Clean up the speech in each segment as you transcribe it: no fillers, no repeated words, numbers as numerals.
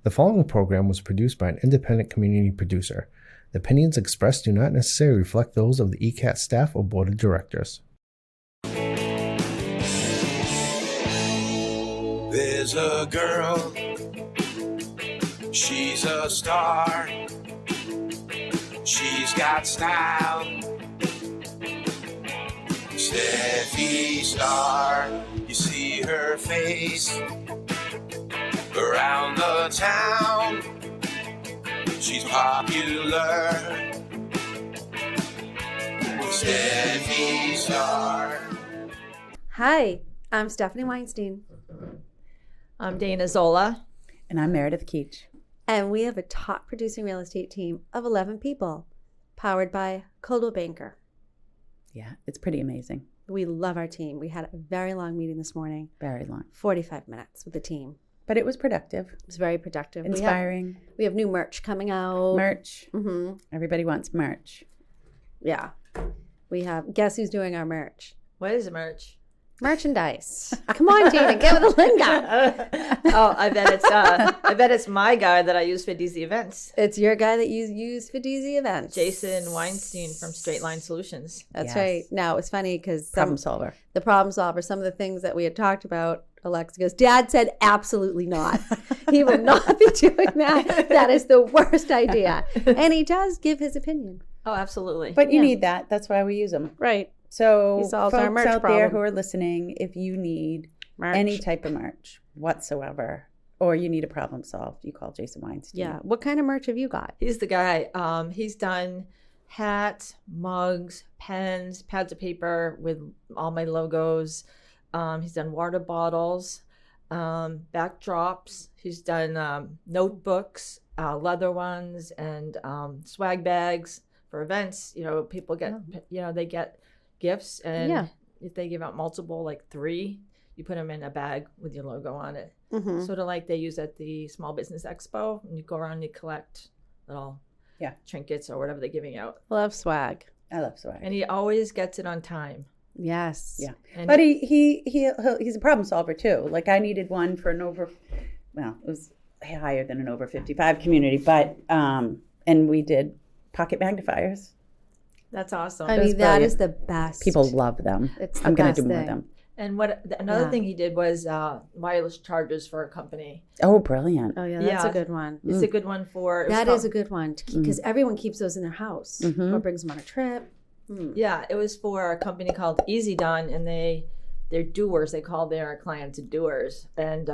The following program was produced by an independent community producer. The opinions expressed do not necessarily reflect those of the ECAT staff or board of directors. There's a girl, she's a star, she's got style, Steffi Star, you see her face around the town, she's popular, Steffi Star. Hi, I'm Stephanie Weinstein. I'm Dayna Zola. And I'm Meredith Keach. And we have a top producing real estate team of 11 people, powered by Coldwell Banker. Yeah, it's pretty amazing. We love our team. We had a very long meeting this morning. Very long. 45 minutes with the team. But it was productive. It was very productive. Inspiring. We have new merch coming out. Merch. Mm-hmm. Everybody wants merch. Yeah. We have, guess who's doing our merch? What is merch? Merchandise. Come on, Dayna, get with the lingo. Oh, I bet it's my guy that I use for DZ events. It's your guy that you use for DZ events. Jason Weinstein from Straight Line Solutions. That's Yes. right. Now, it's funny because Problem solver. the problem solver, some of the things that we had talked about, Alexa goes, Dad said absolutely not. He will not be doing that. That is the worst idea. And he does give his opinion. Oh, absolutely. But you Yeah. need that. That's why we use them. Right. So He solves folks our merch out there problem. who are listening, if you need Merch. any type of merch whatsoever, or you need a problem solved, you call Jason Weinstein. Yeah. What kind of merch have you got? He's the guy. He's done hats, mugs, pens, pads of paper with all my logos. He's done water bottles, backdrops. He's done notebooks, leather ones, and swag bags for events. You know, people get, they get gifts, and if they give out multiple, like 3, you put them in a bag with your logo on it. Mm-hmm. Sort of like they use at the Small Business Expo, and you go around and you collect little trinkets or whatever they're giving out. Love swag. I love swag. And he always gets it on time. Yes. Yeah. And But he's a problem solver too. Like I needed one for it was higher than an over 55 community, but and we did pocket magnifiers. that's awesome. I That's mean, that brilliant. is the best. People love them. It's the I'm going best to do more of thing. them. And another Yeah. thing he did was wireless chargers for a company. Oh, brilliant. Oh, yeah. That's Yeah. a good one. It's a good one for That is a good one because everyone keeps those in their house Mhm. or brings them on a trip. Yeah, it was for a company called Easy Done, and they're doers. They call their clients doers, and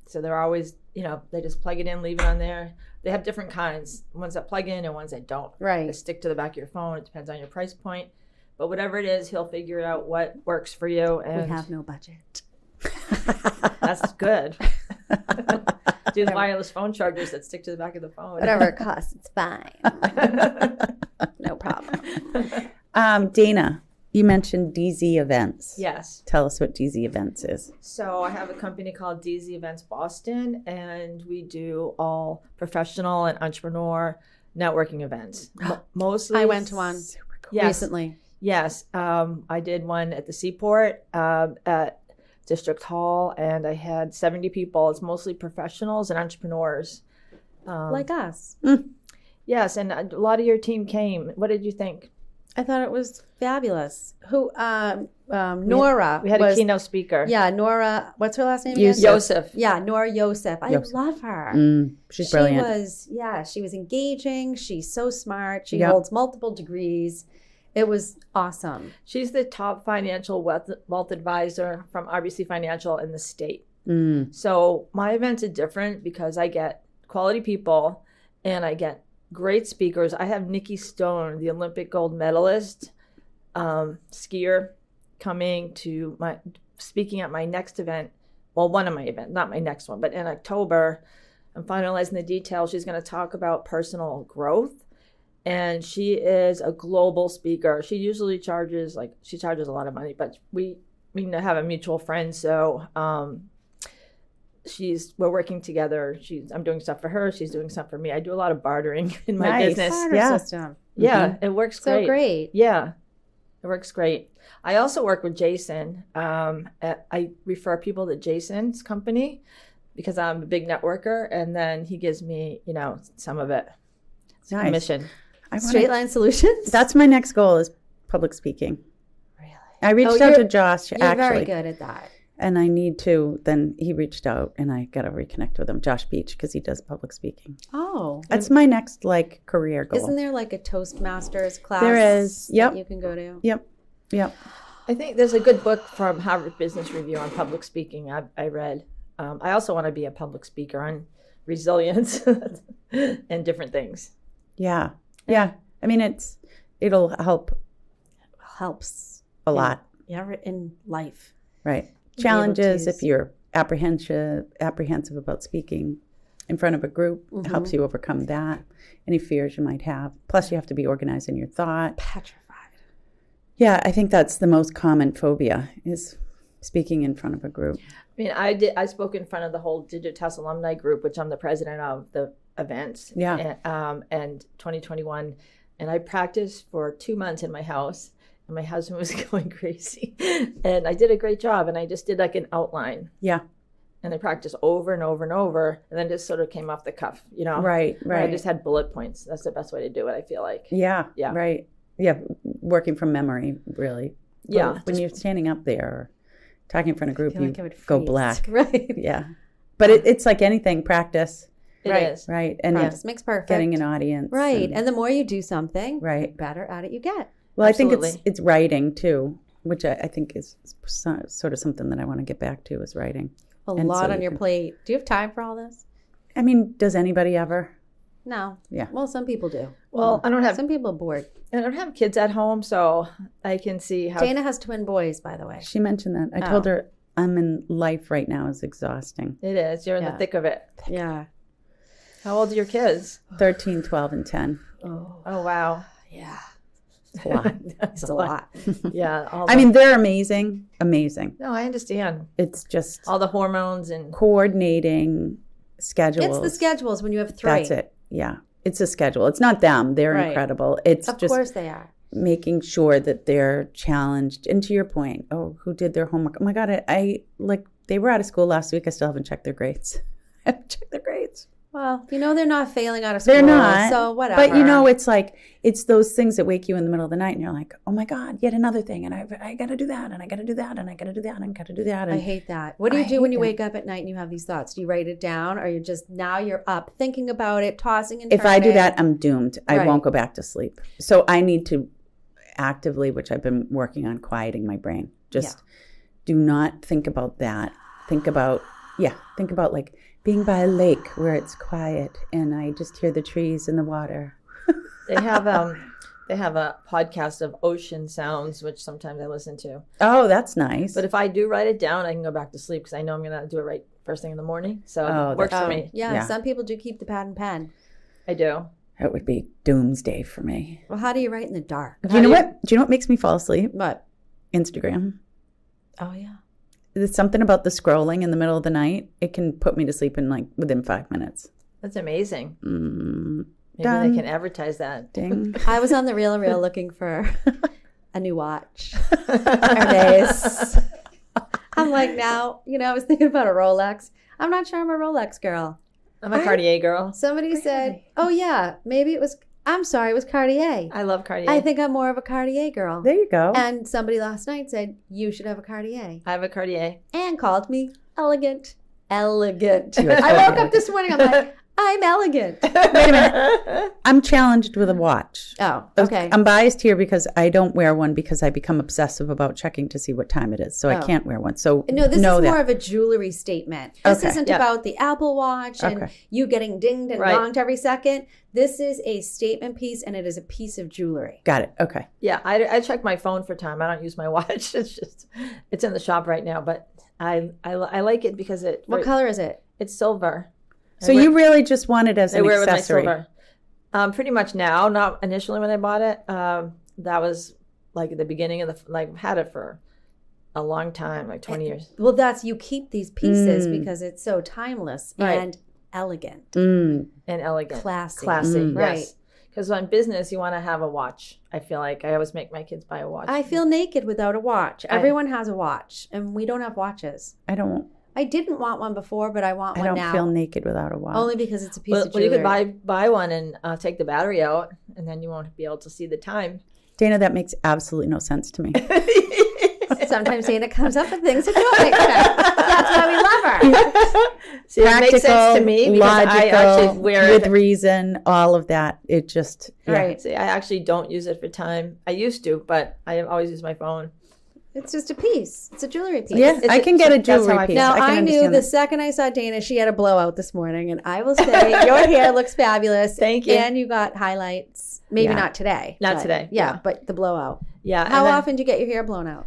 so they're always, they just plug it in, leave it on there. They have different kinds, ones that plug in and ones that don't. Right. They stick to the back of your phone. It depends on your price point, but whatever it is, he'll figure out what works for you. And We have no budget. that's good. Do the wireless phone chargers that stick to the back of the phone. Whatever it costs, it's fine. No problem. Dayna, you mentioned DZ Events. Yes. Tell us what DZ Events is. So I have a company called DZ Events Boston, and we do all professional and entrepreneur networking events. Mostly, I went to one Yes. recently. Yes, I did one at the Seaport at District Hall, and I had 70 people. It's mostly professionals and entrepreneurs. Like us. Yes, and a lot of your team came. What did you think? I thought it was fabulous. Who? Nora. We had was, a keynote speaker. Yeah, Nora. What's her last name? Yusuf. Again? Joseph. Yeah, Nora Yosef. I Yosef. love her. She's brilliant. She was engaging. She's so smart. She Yep. holds multiple degrees. It was awesome. She's the top financial wealth advisor from RBC Financial in the state. So my events are different because I get quality people and I get great speakers. I have Nikki Stone, the Olympic gold medalist skier, speaking at my next event. Well, one of my events, not my next one, but in October. I'm finalizing the details. She's going to talk about personal growth. And she is a global speaker. She usually charges a lot of money, but we have a mutual friend. So we're working together. I'm doing stuff for her. She's doing stuff for me. I do a lot of bartering in my Nice. business. Barter Yeah. system. Yeah, it works So great. great. Yeah, it works great. I also work with Jason. I refer people to Jason's company. because I'm a big networker, and then he gives me, some of it. It's Nice. commission. Straight line solutions. That's my next goal is public speaking. really. I reached Oh, out to you're- Josh You're actually. very good at that. And I need to, then he reached out and I got to reconnect with him, Josh Beach, because he does public speaking. Oh, That's my next career goal. isn't there like a Toastmasters class? There is. Yep. that you can go to. Yep. I think there's a good book from Harvard Business Review on public speaking I read. I also want to be a public speaker on resilience and different things. Yeah. I mean, it'll help Helps a lot, in life. right? Be able Challenges to- if you're apprehensive about speaking in front of a group, it helps you overcome that. Any fears you might have. Plus, you have to be organized in your thought. Petrified. Yeah, I think that's the most common phobia is speaking in front of a group. I mean, I spoke in front of the whole Digitas alumni group, which I'm the president of the events. Yeah. And 2021, and I practiced for 2 months in my house, and my husband was going crazy, and I did a great job, and I just did like an outline, Yeah. and I practiced over and over and over, and then just sort of came off the cuff, Right. I just had bullet points. That's the best way to do it, I feel like. Yeah. Yeah. Right. Yeah. Working from memory, really. Yeah. When you're standing up there or talking in front of a group, I feel you like I would go freeze. black. Right. Yeah. But it's like anything, practice, It Right. is. right? And Practice makes perfect. getting an audience. Right. And the more you do something, Right. the better at it you get. Well, I think Absolutely. it's writing too, which I think is sort of something that I want to get back to is writing. A And lot so on you your can- plate. Do you have time for all this? I mean, does anybody ever? No. Yeah. Well, some people do. Well, I don't have Kids kids at home, so I can see how. Dayna has twin boys, by the way. She mentioned that. I told her I'm in life right now is exhausting. It is. You're in Yeah. the thick of it. Yeah. How old are your kids? 13, 12, and 10. Oh, Oh, wow. yeah. It's a lot. It's a lot. Yeah. I mean, they're amazing. Amazing. no, I understand. It's just All the hormones and coordinating schedules. It's the schedules when you have three. That's it. Yeah. It's a schedule. It's not them. They're Right. incredible. It's Of just course they are. making sure that they're challenged. And to your point, who did their homework? Oh my God, I like they were out of school last week. I still haven't checked their grades. I haven't checked their grades. Well, they're not failing out of school. They're not. So whatever. But it's like it's those things that wake you in the middle of the night, and you're like, oh my God, yet another thing, and I got to do that, and I got to do that, and I got to do that, and I got to do that. And I hate that. What do I you do when hate you that. wake up at night and you have these thoughts? Do you write it down, or you're up thinking about it, tossing and if I do turning? that, I'm doomed. I Right. won't go back to sleep. So I need to actively, which I've been working on, quieting my brain. Just do not think about that. Think about like being by a lake where it's quiet and I just hear the trees and the water. they have a podcast of ocean sounds, which sometimes I listen to. Oh, that's nice. But if I do write it down, I can go back to sleep because I know I'm going to do it right first thing in the morning. So Oh, it works that's- for me. Yeah, Yeah. some people do keep the pad and pen. I do. It would be doomsday for me. Well, how do you write in the dark? Do you know what? Do you know what makes me fall asleep? What? Instagram. Oh, yeah. There's something about the scrolling in the middle of the night. It can put me to sleep in like within 5 minutes. That's amazing. Mm, Maybe Done. they can advertise that. ding. I was on the Real looking for a new watch. Hermes. I'm like, now, I was thinking about a Rolex. I'm not sure I'm a Rolex girl. I'm a Cartier girl. Somebody said, oh, yeah, maybe it was Cartier. I love Cartier. I think I'm more of a Cartier girl. There you go. And somebody last night said, you should have a Cartier. I have a Cartier. And called me elegant. Elegant. You are I woke so up this morning, I'm like, I'm elegant. Wait a minute. I'm challenged with a watch. Oh, okay. I'm biased here because I don't wear one because I become obsessive about checking to see what time it is. So I Oh. can't wear one. So No, this know is that. more of a jewelry statement. This Okay. isn't Yeah. about the Apple Watch and Okay. you getting dinged and Right. bonked every second. This is a statement piece and it is a piece of jewelry. Got it. Okay. Yeah, I check my phone for time. I don't use my watch. It's in the shop right now, but I like it because What color is it? it's silver. So you really just want it as I an wear it with my accessory. silver. Pretty much now, not initially when I bought it. That was like at the beginning of had it for a long time, like 20 years. Well, you keep these pieces Mm. because it's so timeless Right. and elegant, Mm. And elegant. classy. Classy, Mm. Right. yes. Because on business, you want to have a watch. I feel like I always make my kids buy a watch. I feel naked without a watch. Everyone has a watch and we don't have watches. I don't. I didn't want one before, but I want I one don't now. feel naked without a watch. Only because it's a piece Well, of you jewelry. could buy one and take the battery out, and then you won't be able to see the time. Dana, that makes absolutely no sense to me. Sometimes Dana comes up with things that don't make sense. That's why we love her. See, it makes sense to me because I actually wear with it. reason, all of that. It just, yeah. Right. See, I actually don't use it for time. I used to, but I always use my phone. It's just a piece. It's a jewelry piece. Yeah, I can get a that's how jewelry I piece. feel. Now, can I knew understand the that. second I saw Dana, she had a blowout this morning. And I will say, your hair looks fabulous. Thank you. And you got highlights. Maybe Yeah. not today. Not but- today, Yeah, yeah. but the blowout. Yeah. How and then often do you get your hair blown out?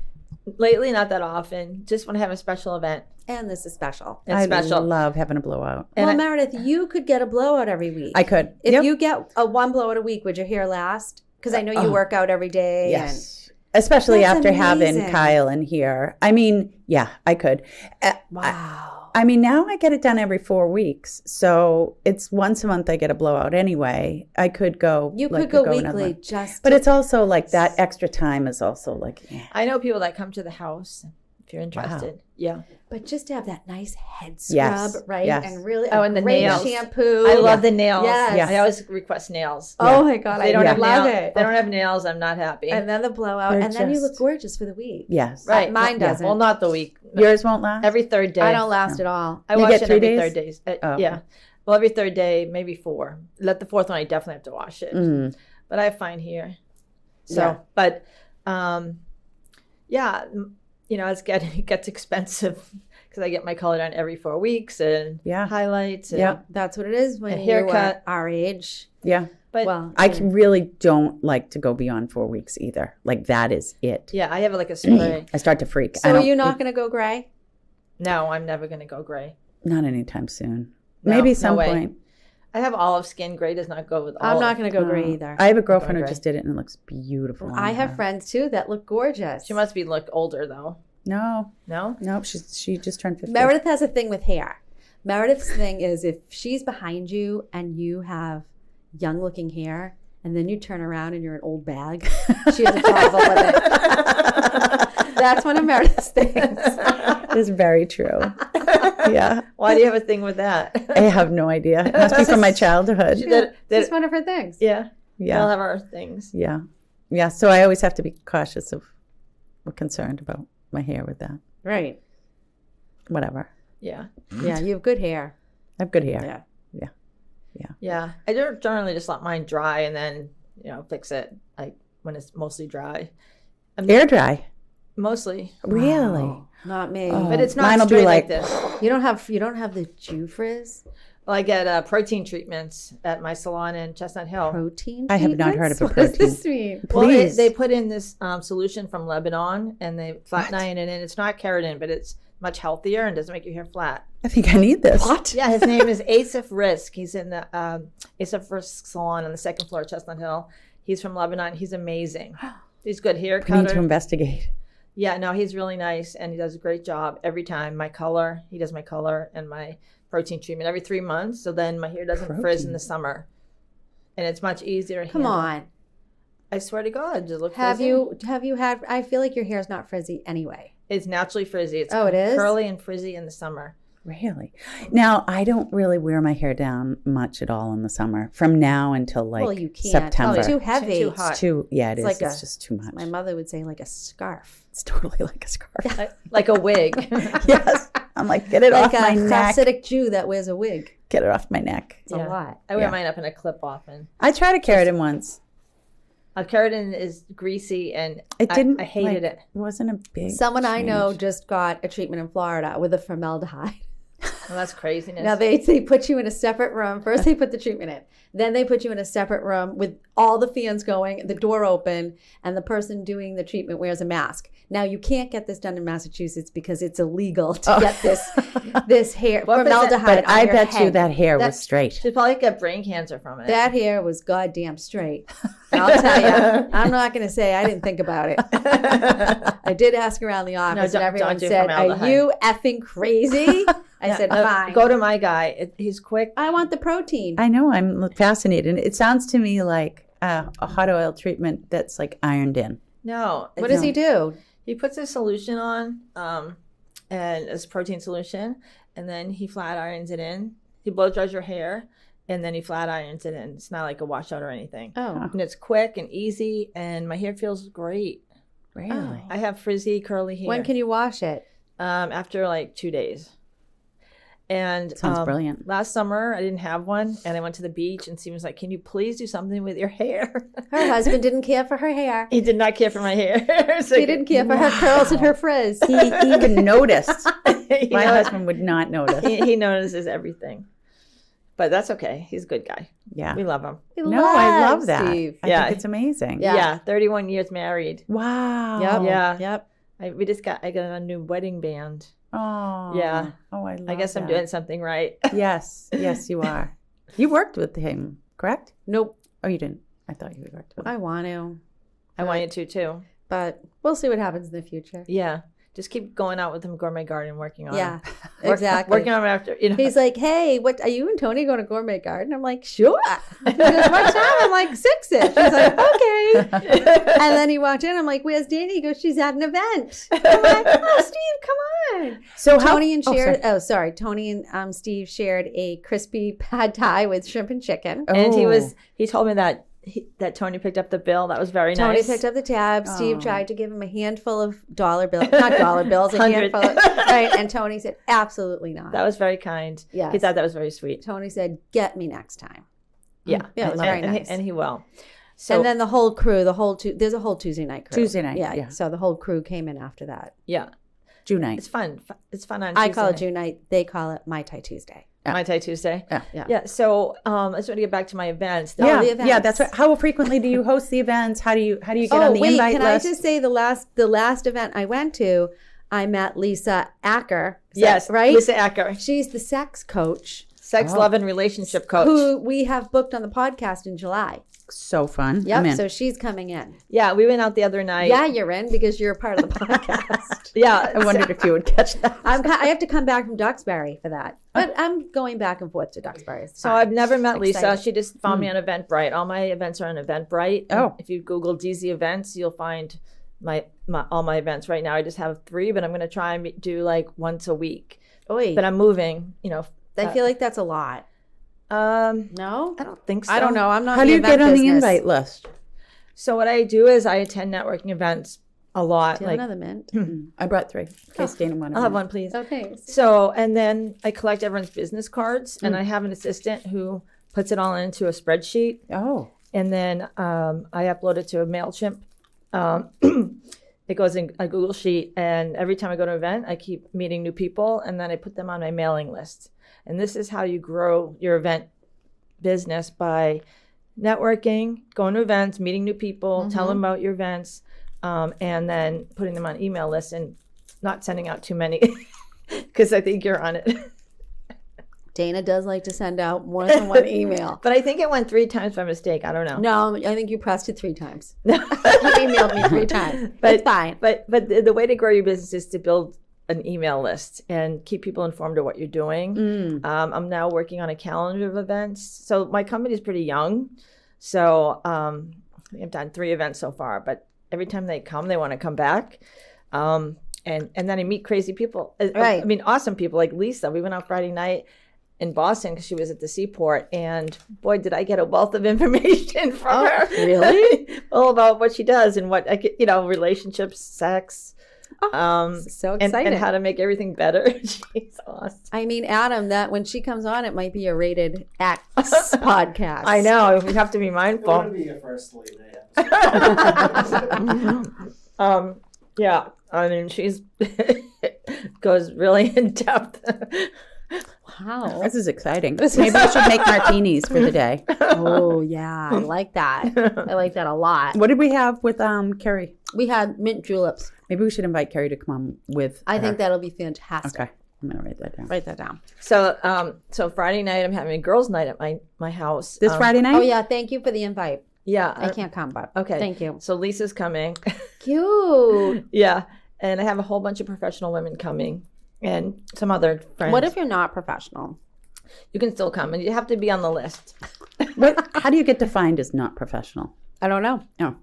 Lately, not that often. Just when I have a special event. And this is special. It's I special. love having a blowout. And well, I- Meredith, you could get a blowout every week. I could. If Yep. you get a one blowout a week, would your hair last? Because I know you Oh. work out every day. Yes. Especially That's after having amazing. Kyle in here. I mean, yeah, I could. And, wow. I mean, now I get it done every 4 weeks. So it's once a month I get a blowout anyway. I could go. You like, could go another weekly month. just But to- it's also like that extra time is also like, eh. I know people that come to the house if you're interested. Yeah. But just to have that nice head scrub, Yes, right? yes. And really Oh, and the great nails. shampoo. I love the nails. Yes. Yes. I always request nails. Oh my God, If they don't I have love nails, it. They don't have nails. I'm not happy. And then the blowout. They're And then you look just- gorgeous for the week. Yes. right. Mine Yeah. doesn't. Well, not the week. Yours won't last? Every third day. I don't last at all. I You wash get it 3 every days? third days. Oh, Yeah. okay. Well, every third day, maybe 4. The fourth one, I definitely have to wash it. Mm. But I have fine here. So, Yeah. but yeah, it gets expensive because I get my color done every 4 weeks and Yeah. highlights. And, Yeah. That's what it is when A you're haircut. our age. Yeah. But Well, I really don't like to go beyond 4 weeks either. Like that is it. yeah, I have like a spray. I start to freak. so I are don't- you not going to go gray? No, I'm never going to go gray. Not anytime soon. No, Maybe no some way. point. I have olive skin. Gray does not go with olive. I'm not going to go gray either. I have a girlfriend who gray. just did it and it looks beautiful. on I have her. friends too that look gorgeous. She must be look older though. No, No? nope. She just turned 50. Meredith has a thing with hair. Meredith's thing is if she's behind you and you have young looking hair and then you turn around and you're an old bag, she has a problem with it. That's one of Meredith's things. It's very true. Yeah. Why do you have a thing with that? I have no idea. It must be from my childhood. It's one of her things. Yeah. We all Yeah. have our things. Yeah. Yeah. So I always have to be cautious of, we're concerned about my hair with that. Right. Whatever. Yeah. Yeah, you have good hair. I have good hair. Yeah. Yeah. I don't generally just let mine dry and then, fix it like when it's mostly dry. Air dry. Mostly. Really? Wow. Not me. Oh. But it's not Mine will be straight like- like this. You don't have the Jew frizz Well, I get protein treatments at my salon in Chestnut Hill. protein. I have not heard of a treatments? What does protein. this mean? Well, Please. they put in this solution from Lebanon and they flat iron it in. It's not keratin, but it's much healthier and doesn't make your hair flat. I think I need this. Yeah, his name is Asif Risk. He's in the Asif Risk salon on the second floor of Chestnut Hill. He's from Lebanon. He's amazing. He's good hair I need to cutter. investigate. Yeah, no, he's really nice and he does a great job every time. He does my color and my protein treatment every 3 months. So then my hair doesn't frizz Protein. in the summer. And it's much easier. to Come handle. on. I swear to God, just look Have frizzy. you had I feel like your hair's not frizzy anyway. It's naturally frizzy. It's Oh, it is? curly and frizzy in the summer. Really? Now, I don't really wear my hair down much at all in the summer. From now until like Well, you can't. September. It's too heavy. Too hot. It's too, yeah, it It's is. like It's a- just too much. My mother would say like a scarf. It's totally like a scarf. Like a wig. Yes. I'm like, get it Like off my a neck. Hasidic Jew that wears a wig. Get it off my neck. It's a lot. I wear Yeah. mine up in a clip often. I tried a keratin once. Keratin is greasy and It didn't. I hated like, it. It wasn't a big. Someone I know change. just got a treatment in Florida with a formaldehyde. Well, that's craziness. Now they put you in a separate room. First they put the treatment in. Then they put you in a separate room with all the fans going, the door open, and the person doing the treatment wears a mask. Now you can't get this done in Massachusetts because it's illegal to get this hair What formaldehyde But on I your bet you head. that hair That- was straight. She'd probably get brain cancer from it. That hair was goddamn straight. I'll tell you. I'm not going to say I didn't think about it. I did ask around the office, don't- and everyone don't do said, "Are formaldehyde." you effing crazy?" I said, "Fine." Go to my guy. He's quick. I want the protein. I know. I'm fascinated. It sounds to me like a hot oil treatment that's like ironed in. No. What does he do? He puts a solution on. and it's protein solution. And then he flat irons it in. He blow dries your hair, and then he flat irons it in. It's not like a washout or anything. Oh. And it's quick and easy, and my hair feels great. Really? I have frizzy, curly hair. When can you wash it? After like 2 days. And Sounds brilliant. Last summer, I didn't have one, and I went to the beach, and Steve was like, "Can you please do something with your hair?" Her husband didn't care for her hair. He did not care for my hair. So He didn't care for her curls and her frizz. He even noticed. he My knows- husband would not notice. he notices everything. But that's okay. He's a good guy. Yeah. We love him. No, I love that. Steve. I Yeah. think it's amazing. Yeah. Yeah, 31 years married. Wow. Yep. Yeah. Yep. I got a new wedding band. Oh. Yeah. Oh, I love I guess I'm that. doing something right. Yes. Yes, you are. You worked with him, correct? Nope. Oh, you didn't. I thought you worked with him. I want to, I want you to too. but we'll see what happens in the future. Yeah. Just keep going out with him, Gourmet Garden, working on Yeah, him. exactly. Working on him after, you know. He's like, "Hey, what are you and Tony going to Gourmet Garden?" I'm like, "Sure." He goes, "What time?" I'm like, 6-ish. He's like, "Okay." And then he walked in. I'm like, "Where's Dayna?" He goes, "She's at an event." I'm like, "Oh, Steve, come on." So Tony and oh, shared. sorry. Tony and Steve shared a crispy pad thai with shrimp and chicken. And Oh. he told me that that Tony picked up the bill. That was very Tony nice. picked up the tab. Steve Oh. tried to give him a handful of dollar bills, not dollar bills, a 100. handful. Right, and Tony said, "Absolutely not." That was very kind. Yes. He thought that was very sweet. Tony said, "Get me next time." Yeah. Yeah, it was and, very and nice. he will. So And then the whole crew, there's a whole Tuesday night crew. Tuesday night, yeah. So the whole crew came in after that. yeah, June 9th. it's fun. It's fun on I Tuesday call it night. June night. They call it Mai Tai Tuesday. Mai Tai Tuesday. Yeah. Yeah. Yeah. So I just want to get back to my events. Oh, Yeah, the yeah, events. that's right. How frequently do you host the events? How do you get Oh, on the wait, invite can list? I just say the last event I went to, I met Lisa Acker. Is that Yes, right? Lisa Acker, She's the sex coach sex, love, and relationship coach. who we have booked on the podcast in July. So fun. I'm Yep. in. So she's coming in. Yeah, we went out the other night. Yeah, you're in because you're a part of the podcast. Yeah. I wondered if you would catch that. I have to come back from Duxbury for that, but I'm going back and forth to Duxbury. It's So fine. I've never met Lisa. Excited. She just found me on Eventbrite. All my events are on Eventbrite. And Oh. if you Google DZ events, you'll find my all my events right now. I just have 3, but I'm going to try and do like once a week. Oy. But I'm moving. I feel like that's a lot. No, I don't think so. I don't know. I'm not. How in do the you get event on the business. invite list? So what I do is I attend networking events a lot. Do you have Like another mint? I brought 3. In case Dana wanted I'll have one. one, please. Okay. So and then I collect everyone's business cards, and I have an assistant who puts it all into a spreadsheet. Oh. And then I upload it to a MailChimp. It goes in a Google Sheet. And every time I go to an event, I keep meeting new people. And then I put them on my mailing list. And this is how you grow your event business, by networking, going to events, meeting new people, telling them about your events, and then putting them on email lists and not sending out too many because I think you're on it. Dayna does like to send out more than one email. But I think it went 3 times by mistake. I don't know. No, I think you pressed it 3 times. You emailed me 3 times. But it's fine. But the way to grow your business is to build an email list and keep people informed of what you're doing. I'm now working on a calendar of events. So my company is pretty young. So I've done 3 events so far. But every time they come, they want to come back. And then I meet crazy people. Right. I mean, awesome people like Lisa. We went out Friday night in Boston because she was at the seaport, and boy, did I get a wealth of information from her. Really? All about what she does and what relationships, sex, So and excited. how to make everything better. She's awesome. I mean, Adam, that when she comes on, it might be a rated X podcast. I know, we have to be mindful. be your first late night episode. Yeah, I mean, she's goes really in depth. Wow. This is exciting. Maybe I should make martinis for the day. Oh, yeah. I like that. I like that a lot. What did we have with Carrie? We had mint juleps. Maybe we should invite Carrie to come on with I her. think that'll be fantastic. Okay. I'm going to write that down. Write that down. So Friday night, I'm having a girls' night at my house. This Friday night? Oh, yeah. Thank you for the invite. Yeah. I can't come, but Okay. thank you. So Lisa's coming. Cute. Yeah. And I have a whole bunch of professional women coming and some other friends. What if you're not professional? You can still come, and you have to be on the list. How do you get defined as not professional? I don't know. Oh.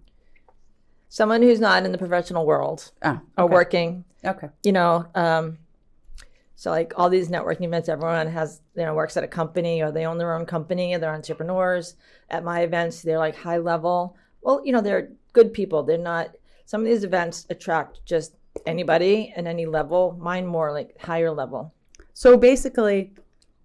Someone who's not in the professional world Oh, or okay. working, Okay. So like all these networking events, everyone has, works at a company or they own their own company or they're entrepreneurs. At my events, they're like high level. Well, they're good people. They're not, some of these events attract just anybody at any level. Mine more like higher level. So basically,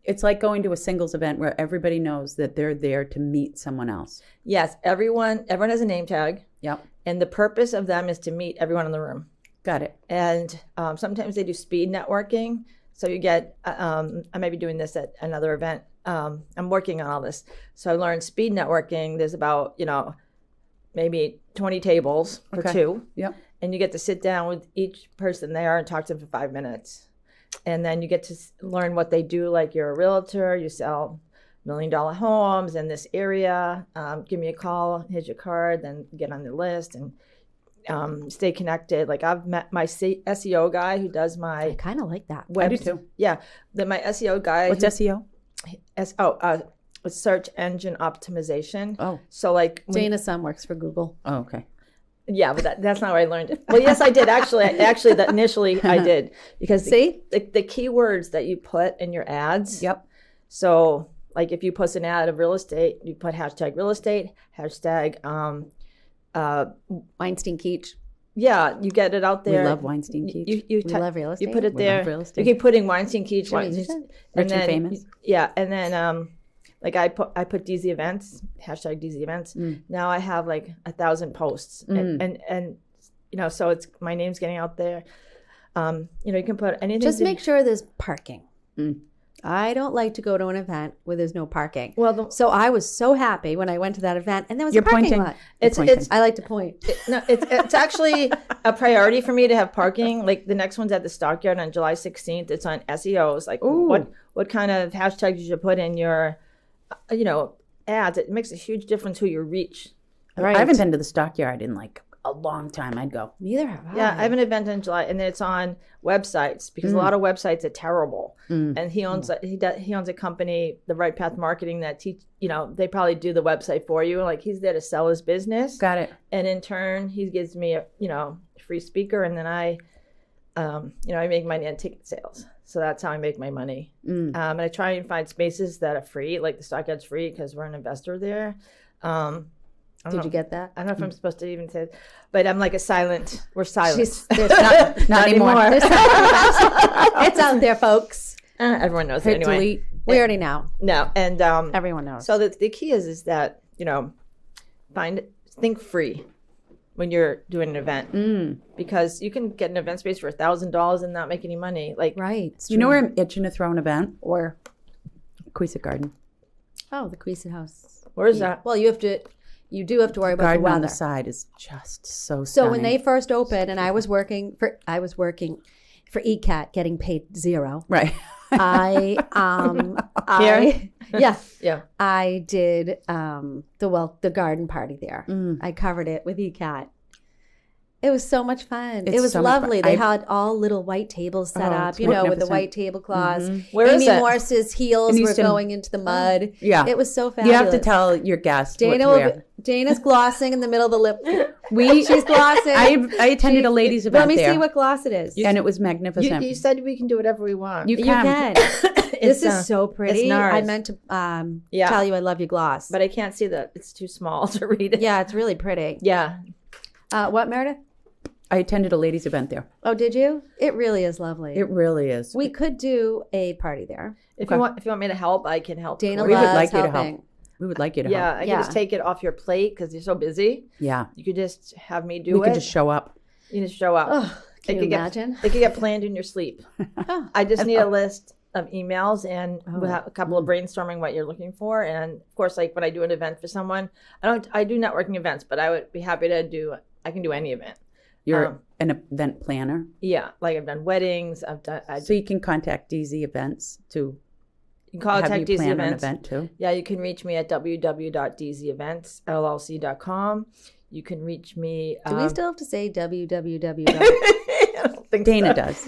it's like going to a singles event where everybody knows that they're there to meet someone else. Yes, everyone has a name tag. Yep. And the purpose of them is to meet everyone in the room. Got it. And sometimes they do speed networking. So you get, I may be doing this at another event. I'm working on all this. So I learned speed networking. There's about, maybe 20 tables for two. Yep. And you get to sit down with each person there and talk to them for 5 minutes. And then you get to learn what they do. Like you're a realtor, you sell $1 million homes in this area. Give me a call, here's your card, then get on the list and stay connected. Like I've met my SEO guy who does my I kind of like that. I do too. Yeah, my SEO guy. What's SEO? Search engine optimization. Oh. So like Dayna's son works for Google. Oh, okay. Yeah, but that's not where I learned it. Well, yes, I did actually. That initially I did because See? the keywords that you put in your ads. Yep. So like if you post an ad of real estate, you put hashtag real estate, hashtag Weinstein Keach. yeah, you get it out there. We love Weinstein Keach. You We love real estate. You put it We there. love real estate. You keep putting Weinstein Keach, Sure, you Weinstein, should. Rich and famous. Yeah, and then like I put DZ events, hashtag DZ events. Now I have like 1,000 posts, and so it's my name's getting out there. You can put anything. Just make sure there's parking. I don't like to go to an event where there's no parking. Well, So I was so happy when I went to that event and there was You're a parking pointing. lot. it's I like to point. it's actually a priority for me to have parking. Like the next one's at the Stockyard on July 16th. It's on SEOs. Like what kind of hashtags you should put in your, ads. It makes a huge difference who you reach. Right. I haven't been to the Stockyard in like a long time. I'd go. Neither have I. Yeah, I have an event in July, and then it's on websites because a lot of websites are terrible. And he owns he owns a company, the Right Path Marketing, that they probably do the website for you. Like he's there to sell his business. Got it. And in turn, he gives me a free speaker, and then I make money on ticket sales. So that's how I make my money. And I try and find spaces that are free, like the Stockyard's free because we're an investor there. Did you get that? I don't know if I'm supposed to even say it, but I'm like we're silent. Not anymore. It's out there, folks. Everyone knows it Hit anyway. delete. We already know. No, and Everyone knows. so the key is that think free when you're doing an event because you can get an event space for $1,000 and not make any money. Like Right. You know where I'm itching to throw an event? Or, Queeset Garden. oh, the Queeset House. where's that? Well, you do have to worry about the Garden on weather. the side is just so So stunning. when they first opened, and I was working for ECAT, getting paid zero. Right. I Yeah. I did the garden party there. I covered it with ECAT. It was so much fun. It's It was so much fun. lovely. They had all little white tables set up, it's with the magnificent. white tablecloths. Where is Amy it? Morse's heels In were Easton. going into the mud. Yeah. It was so You fabulous. have to tell your guests what to wear. Dana's glossing in the middle of the lip. She's glossing. I attended a ladies Let event me there. see what gloss it is. And it was magnificent. You said we can do whatever we want. You You can. can. This It's, is so pretty. it's NARS. I meant to Yeah. tell you I love your gloss. but I can't see that. It's too small to read it. Yeah, it's really pretty. Yeah. What, Meredith? I attended a ladies event there. Oh, did you? It really is lovely. It really is. We could do a party there. If you want me to help, I can help. Dana We would loves like you to helping. help. We would like you to Yeah, help. I can just take it off your plate because you're so busy. Yeah. You could just have me do We it. could just show up. You just show up. Oh, can you could imagine? They could get planned in your sleep. I just need a list of emails and we'll have a couple of brainstorming what you're looking for. And of course, like when I do an event for someone, I do networking events, but I would be happy to I can do any event. You're an event planner. Yeah, like I've done weddings. So you can contact DZ Events to You can contact have you DZ plan an Events. event too. Yeah, you can reach me at www.dzeventsllc.com. You can reach me. Do we still have to say www? I don't think Dana so. does.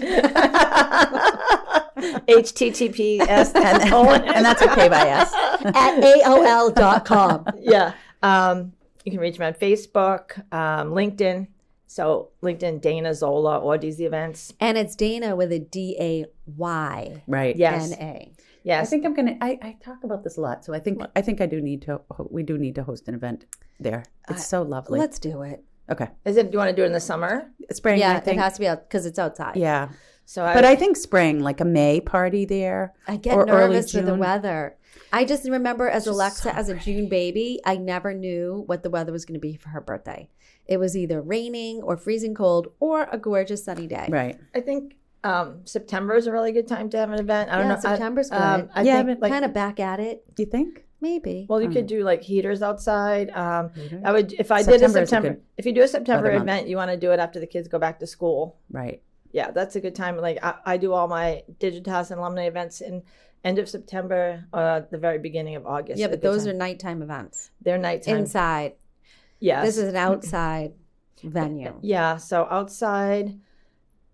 HTTPS And that's okay by us. at AOL.com. Yeah. You can reach me on Facebook, LinkedIn, So LinkedIn, Dayna Zola, orders the events. And it's Dayna with a D-A-Y-N-A. Right. Yes. Yes. I think I'm gonna. I talk about this a lot, so I think I do need to. We do need to host an event there. It's so lovely. Let's do it. Okay, Do you want to do it in the summer? spring. Yeah, I think. it has to be out because it's outside. Yeah, So but I think spring, like a May party there. I get or early nervous with the June. weather. I just remember as Alexa, so as a June baby, I never knew what the weather was going to be for her birthday. It was either raining or freezing cold or a gorgeous sunny day. Right. I think September is a really good time to have an event. I don't know. September's good. I Yeah, think, but Kind of back at it, Do you think? maybe. well, you could do like heaters outside. Heaters? I would if I did a September is a September. good If you do a September weather month. event, you want to do it after the kids go back to school. Right. Yeah, that's a good time. Like I do all my Digitas and alumni events in end of September, the very beginning of August. Yeah, but those are nighttime events. they're nighttime. Inside. Yes. This is an outside venue. Yeah, so outside,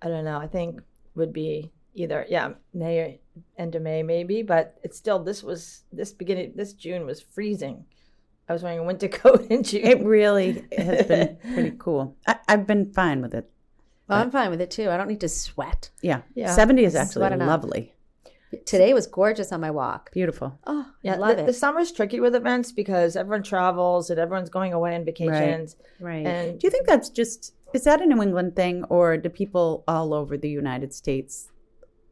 I don't know. I think would be either May or end of May maybe, but it's still this June was freezing. I was wearing a winter coat in June. It really has been pretty cool. I've been fine with it. Well, I'm fine with it too. I don't need to sweat. Yeah. Yeah. 70 is actually Sweating up. lovely. Today was gorgeous on my walk. Beautiful. Oh, Yeah, I love the it. summer's tricky with events because everyone travels and everyone's going away on vacations. Right. And Do you think that's is that a New England thing, or do people all over the United States?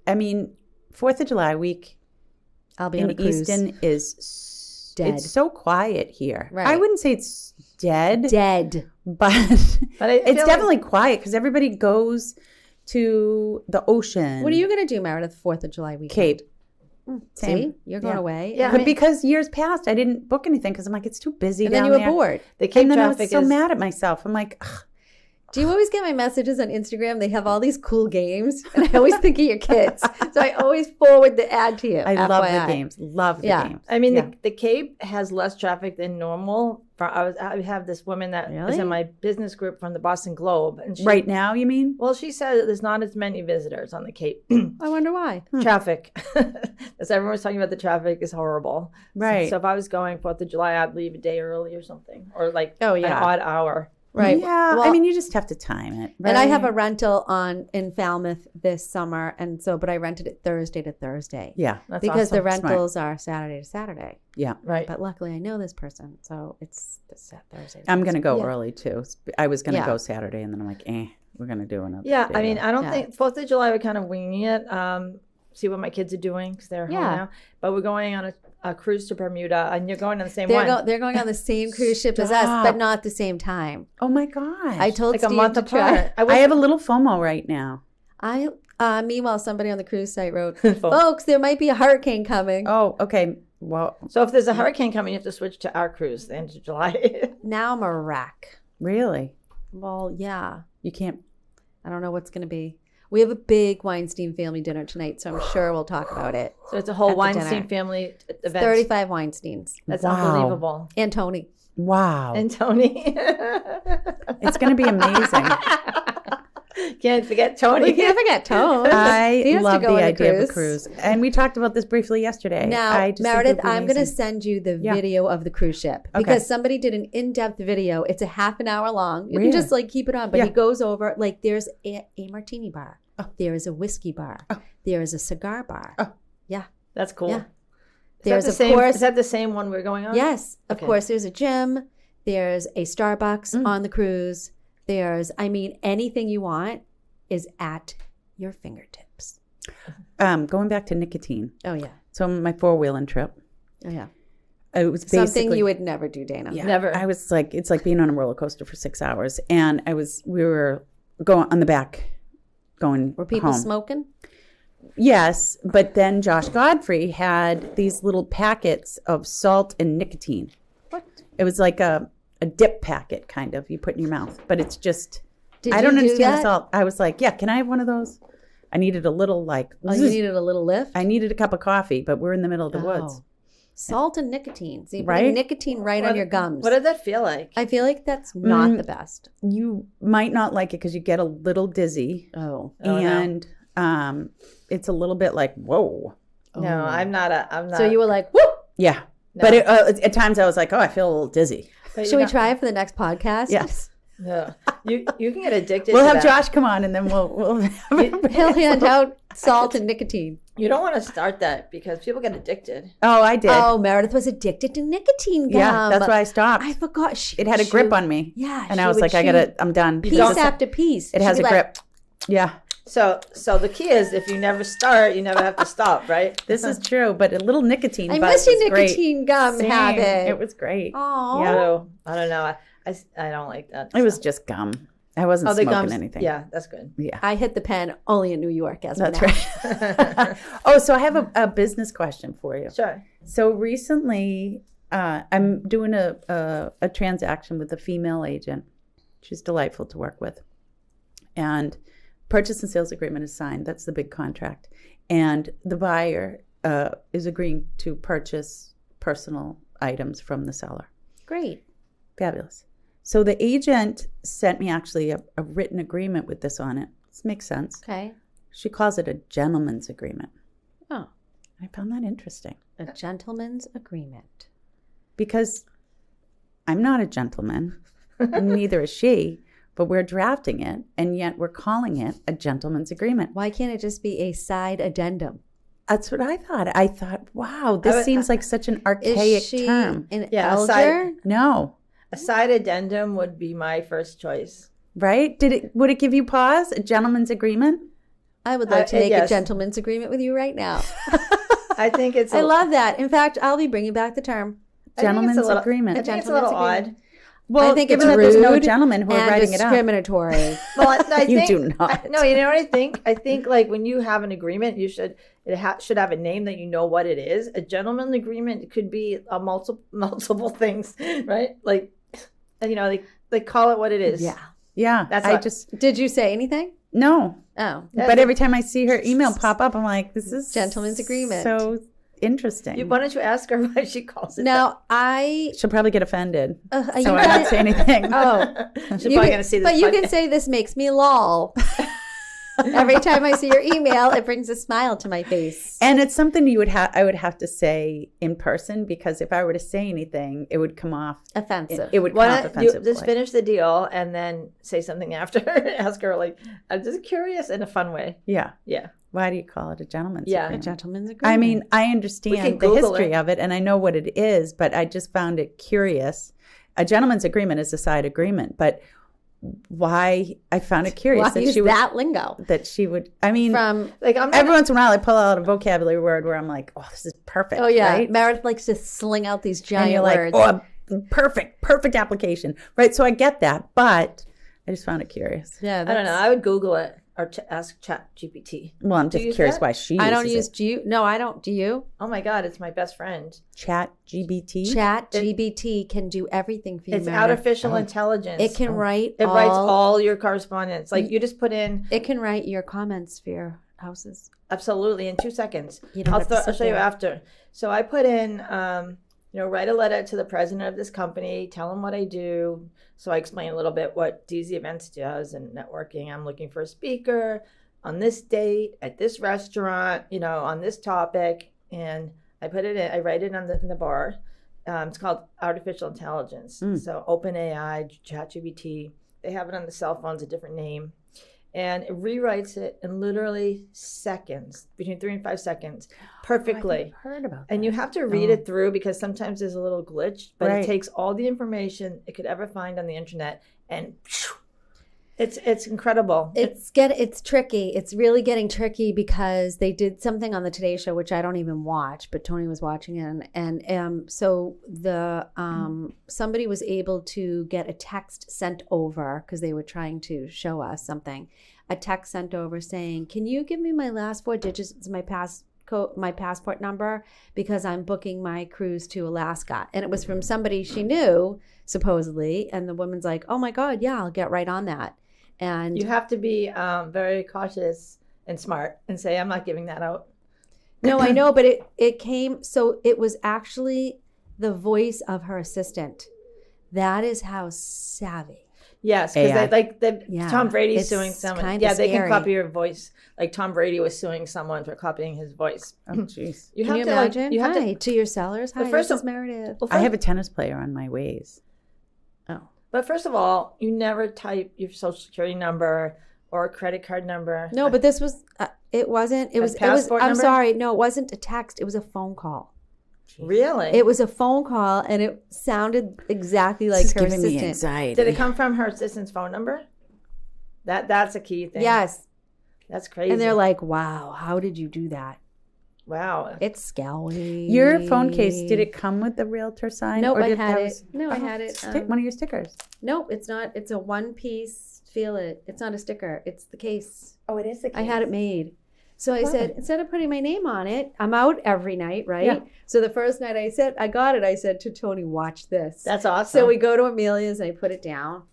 I mean, 4th of July week I'll be on a in cruise. Easton is Dead. It's so quiet here. Right. I wouldn't say it's dead, Dead. but But I it's feel like- definitely quiet because everybody goes to the ocean. What are you going to do, Meredith, 4th of July weekend? Cape. See? Same. You're going Yeah. away. Yeah. But because years past, I didn't book anything because I'm like, it's too busy And then down you were there. bored. the Cape And then I was traffic so is mad at myself. I'm like, ugh. Do you always get my messages on Instagram? They have all these cool games, and I always think of your kids. So I always forward the ad to you. I love FYI. the games. Love the Yeah. games. I mean, Yeah. the Cape has less traffic than normal. I have this woman that is Really? in my business group from the Boston Globe, and she, Right now, you mean? Well, she said that there's not as many visitors on the Cape. I wonder why. Traffic, as everyone was talking about, the traffic is horrible. Right. So if I was going 4th of July, I'd leave a day early or something, or like Oh, an yeah. odd hour. Right. Yeah. Well, I mean, you just have to time it. and I right? have a rental in Falmouth this summer, and so, but I rented it Thursday to Thursday. Yeah. That's Because the awesome. rentals are Saturday to Saturday. Yeah. Right. But luckily I know this person, so it's Thursday. to I'm going to go Yeah. early too. I was going to Yeah. go Saturday and then I'm like, we're going to do another. Yeah, day I mean, off. I don't Yeah. think 4th of July we're kind of winging it. See what my kids are doing because they're home Yeah. now. But we're going on a cruise to Bermuda, and you're going on the same one. They're going on the same cruise ship as us, Stop. but not at the same time. Oh my gosh. I told like Steve a month to apart. try. I have a little FOMO right now. Meanwhile, somebody on the cruise site wrote, "Folks, there might be a hurricane coming." Oh, okay. Well, So if there's a hurricane coming, you have to switch to our cruise the end of July. Now I'm a wreck. really? Well, yeah. You can't. I don't know what's going to be. We have a big Weinstein family dinner tonight, so I'm sure we'll talk about it. So it's a whole At the Weinstein dinner. family event. 35 Weinsteins. That's Wow. unbelievable. And Tony. Wow. And Tony. It's going to be amazing. Can't forget Tony. We can't forget Tony. I He has to love go the on a idea of a cruise. cruise. And we talked about this briefly yesterday. Now, I just think it Meredith, would be I'm going to amazing. send you the Yeah. video of the cruise ship because somebody did an in-depth video. It's a half an hour long. You Really? can just like keep it on, but Yeah. he goes over like there's a martini bar, there is a whiskey bar, there is a cigar bar. Oh. Yeah, That's cool. Yeah. Is There's, that the of same, course- Is that the same one we're going on? yes, of Okay. course. There's a gym. There's a Starbucks on the cruise. There's, anything you want is at your fingertips. Going back to nicotine. Oh yeah, So my 4-wheeling trip. oh yeah. It was basically Something you would never do, Dana. Yeah, Never. I was like, it's like being on a roller coaster for 6 hours, and we were going on the back, going Were people home. smoking? Yes, but then Josh Godfrey had these little packets of salt and nicotine. What? It was like a dip packet, kind of, you put in your mouth, but it's just, Did I don't you do understand the that? salt. I was like, yeah, can I have one of those? I needed a little, like, Oh, you needed a little lift? I needed a cup of coffee, but we're in the middle of the woods. Oh. Salt and nicotine. So you put Right? nicotine right on your gums. What did that feel like? I feel like that's not the best. You might not like it because you get a little dizzy, Oh. Oh, no. and it's a little bit like, whoa. No, I'm not. So you were like, whoop. Yeah. No. But at times I was like, oh, I feel a little dizzy. But Should you're we not- try it for the next podcast? Yes. Yeah. You can get addicted We'll to have that. Josh come on, and then we'll He'll hand out salt and nicotine. You don't want to start that because people get addicted. Oh, I did. Oh, Meredith was addicted to nicotine gum. yeah, that's why I stopped. I forgot. It had a grip on me. Yeah, and she I was would like, I'm done. piece after piece. It has She'd a be like, grip. Yeah, So the key is if you never start, you never have to stop, right? this is true. But a little nicotine. I buzz miss your is great. nicotine gum Same. habit. It was great. Oh, Yeah. So, I don't know. I don't like that. It was just gum. I wasn't the smoking gums. anything. Yeah, that's good. Yeah. I hit the pen only in New York as of That's now. right. Oh, so I have a business question for you. Sure. So recently, I'm doing a transaction with a female agent. She's delightful to work with. And purchase and sales agreement is signed. That's the big contract. And the buyer is agreeing to purchase personal items from the seller. Great. Fabulous. So the agent sent me actually a written agreement with this on it. This makes sense. Okay. She calls it a gentleman's agreement. Oh, I found that interesting a gentleman's agreement. because I'm not a gentleman, and neither is she, but we're drafting it, and yet we're calling it a gentleman's agreement. Why can't it just be a side addendum? That's what I thought. I thought, wow, this seems like such an archaic Is she term. an Yeah, elder? side- No, A side addendum would be my first choice. right? Would it give you pause? A gentleman's agreement? I would like to make yes. a gentleman's agreement with you right now. I think it's. I love that. In fact, I'll be bringing back the term. Gentleman's agreement. agreement. I think it's a little Gentleman's odd. Well, I think given it's that there's no rude gentlemen who are and writing it up. discriminatory. Well, I You think, do not. No, you know what I think? I think like when you have an agreement, it should have a name that you know what it is. A gentleman agreement could be a multiple things, right? Like, they call it what it is. Yeah. Yeah, That's I what- just, Did you say anything? no. Oh, But every time I see her email pop up, I'm like, this is Gentleman's agreement. so interesting. Why don't you ask her why she calls it? now I. She'll probably get offended. Are So you I gonna- won't say anything. Oh, that? She's you probably can- going to see this. but you can podcast. say this makes me lol. Every time I see your email, it brings a smile to my face. And it's something I would have to say in person, because if I were to say anything, it would come off. Offensive. It would come Why off don't you offensive. just finish the deal and then say something after? Ask her like, I'm just curious in a fun way. Yeah. Yeah. Why do you call it a gentleman's Yeah. a agreement? gentleman's agreement. I mean, I We can understand the Google history it. of it, and I know what it is, but I just found it curious. A gentleman's agreement is a side agreement, but why? I found it curious why use that lingo? that she would. I mean, From Like I'm not. every once in a while, I pull out a vocabulary word where I'm like, "Oh, this is perfect." oh yeah, right? Meredith likes to sling out these And giant you're like, words. "Oh, perfect application," right? So I get that, but I just found it curious. Yeah, I don't know. I would Google it or ask ChatGPT. Well, I'm Do you just use curious that? why she. I don't uses use. it. Do you? No, I don't. Do you? Oh my God, it's my best friend. Chat GBT. Chat GBT can do everything for you. It's Meredith. artificial intelligence. It can write. It writes all your correspondence. Like you just put in It can write your comments for your houses. absolutely in 2 seconds. You don't have to I'll sit show you there. after. So I put in, write a letter to the president of this company, tell him what I do. So I explain a little bit what DZ Events does and networking. I'm looking for a speaker on this date at this restaurant, on this topic. And I put it in, I write it in the bar. It's called artificial intelligence. So OpenAI, ChatGPT, they have it on the cell phones, a different name. And it rewrites it in literally seconds, between 3 and 5 seconds, perfectly. I've heard about that. And you have to read it through because sometimes there's a little glitch, but Right. it takes all the information it could ever find on the internet, and it's incredible. It's tricky. It's really getting tricky because they did something on the Today Show, which I don't even watch, but Tony was watching it, and so the somebody was able to get a text sent over because they were trying to show us something. A text sent over saying, "Can you give me my last 4 digits of my passport number because I'm booking my cruise to Alaska?" And it was from somebody she knew supposedly, and the woman's like, "Oh my God, yeah, I'll get right on that." And You have to be very cautious and smart and say, I'm not giving that out. no, I know, but it came, so it was actually the voice of her assistant. That is how savvy. Yes, AI. because Yeah, Tom Brady's it's suing someone. kinda Yeah, they scary. can copy your voice. Like Tom Brady was suing someone for copying his voice. Oh, jeez. You Can have you to imagine? you have Hi, to your sellers. Hi, But first this is of- Meredith. Well, I have a tennis player on my ways. Oh, But first of all, you never type your social security number or a credit card number. No, but this was, it wasn't, it was, passport I'm number? sorry. No, it wasn't a text. It was a phone call. Really? It was a phone call and it sounded exactly like This is her giving me assistant. anxiety. Did it come from her assistant's phone number? That's a key thing. Yes. That's crazy. And they're like, wow, how did you do that? wow. It's scary. Your phone case, did it come with the realtor sign? Nope, or I did had that it. was- No, I had it. One of your stickers. Nope, it's not. It's a one piece. Feel it. It's not a sticker. It's the case. Oh, it is the case. I had it made. So I said, instead of putting my name on it, I'm out every night, right? Yeah. So the first night I got it, I said to Tony, watch this. That's awesome. So we go to Amelia's and I put it down.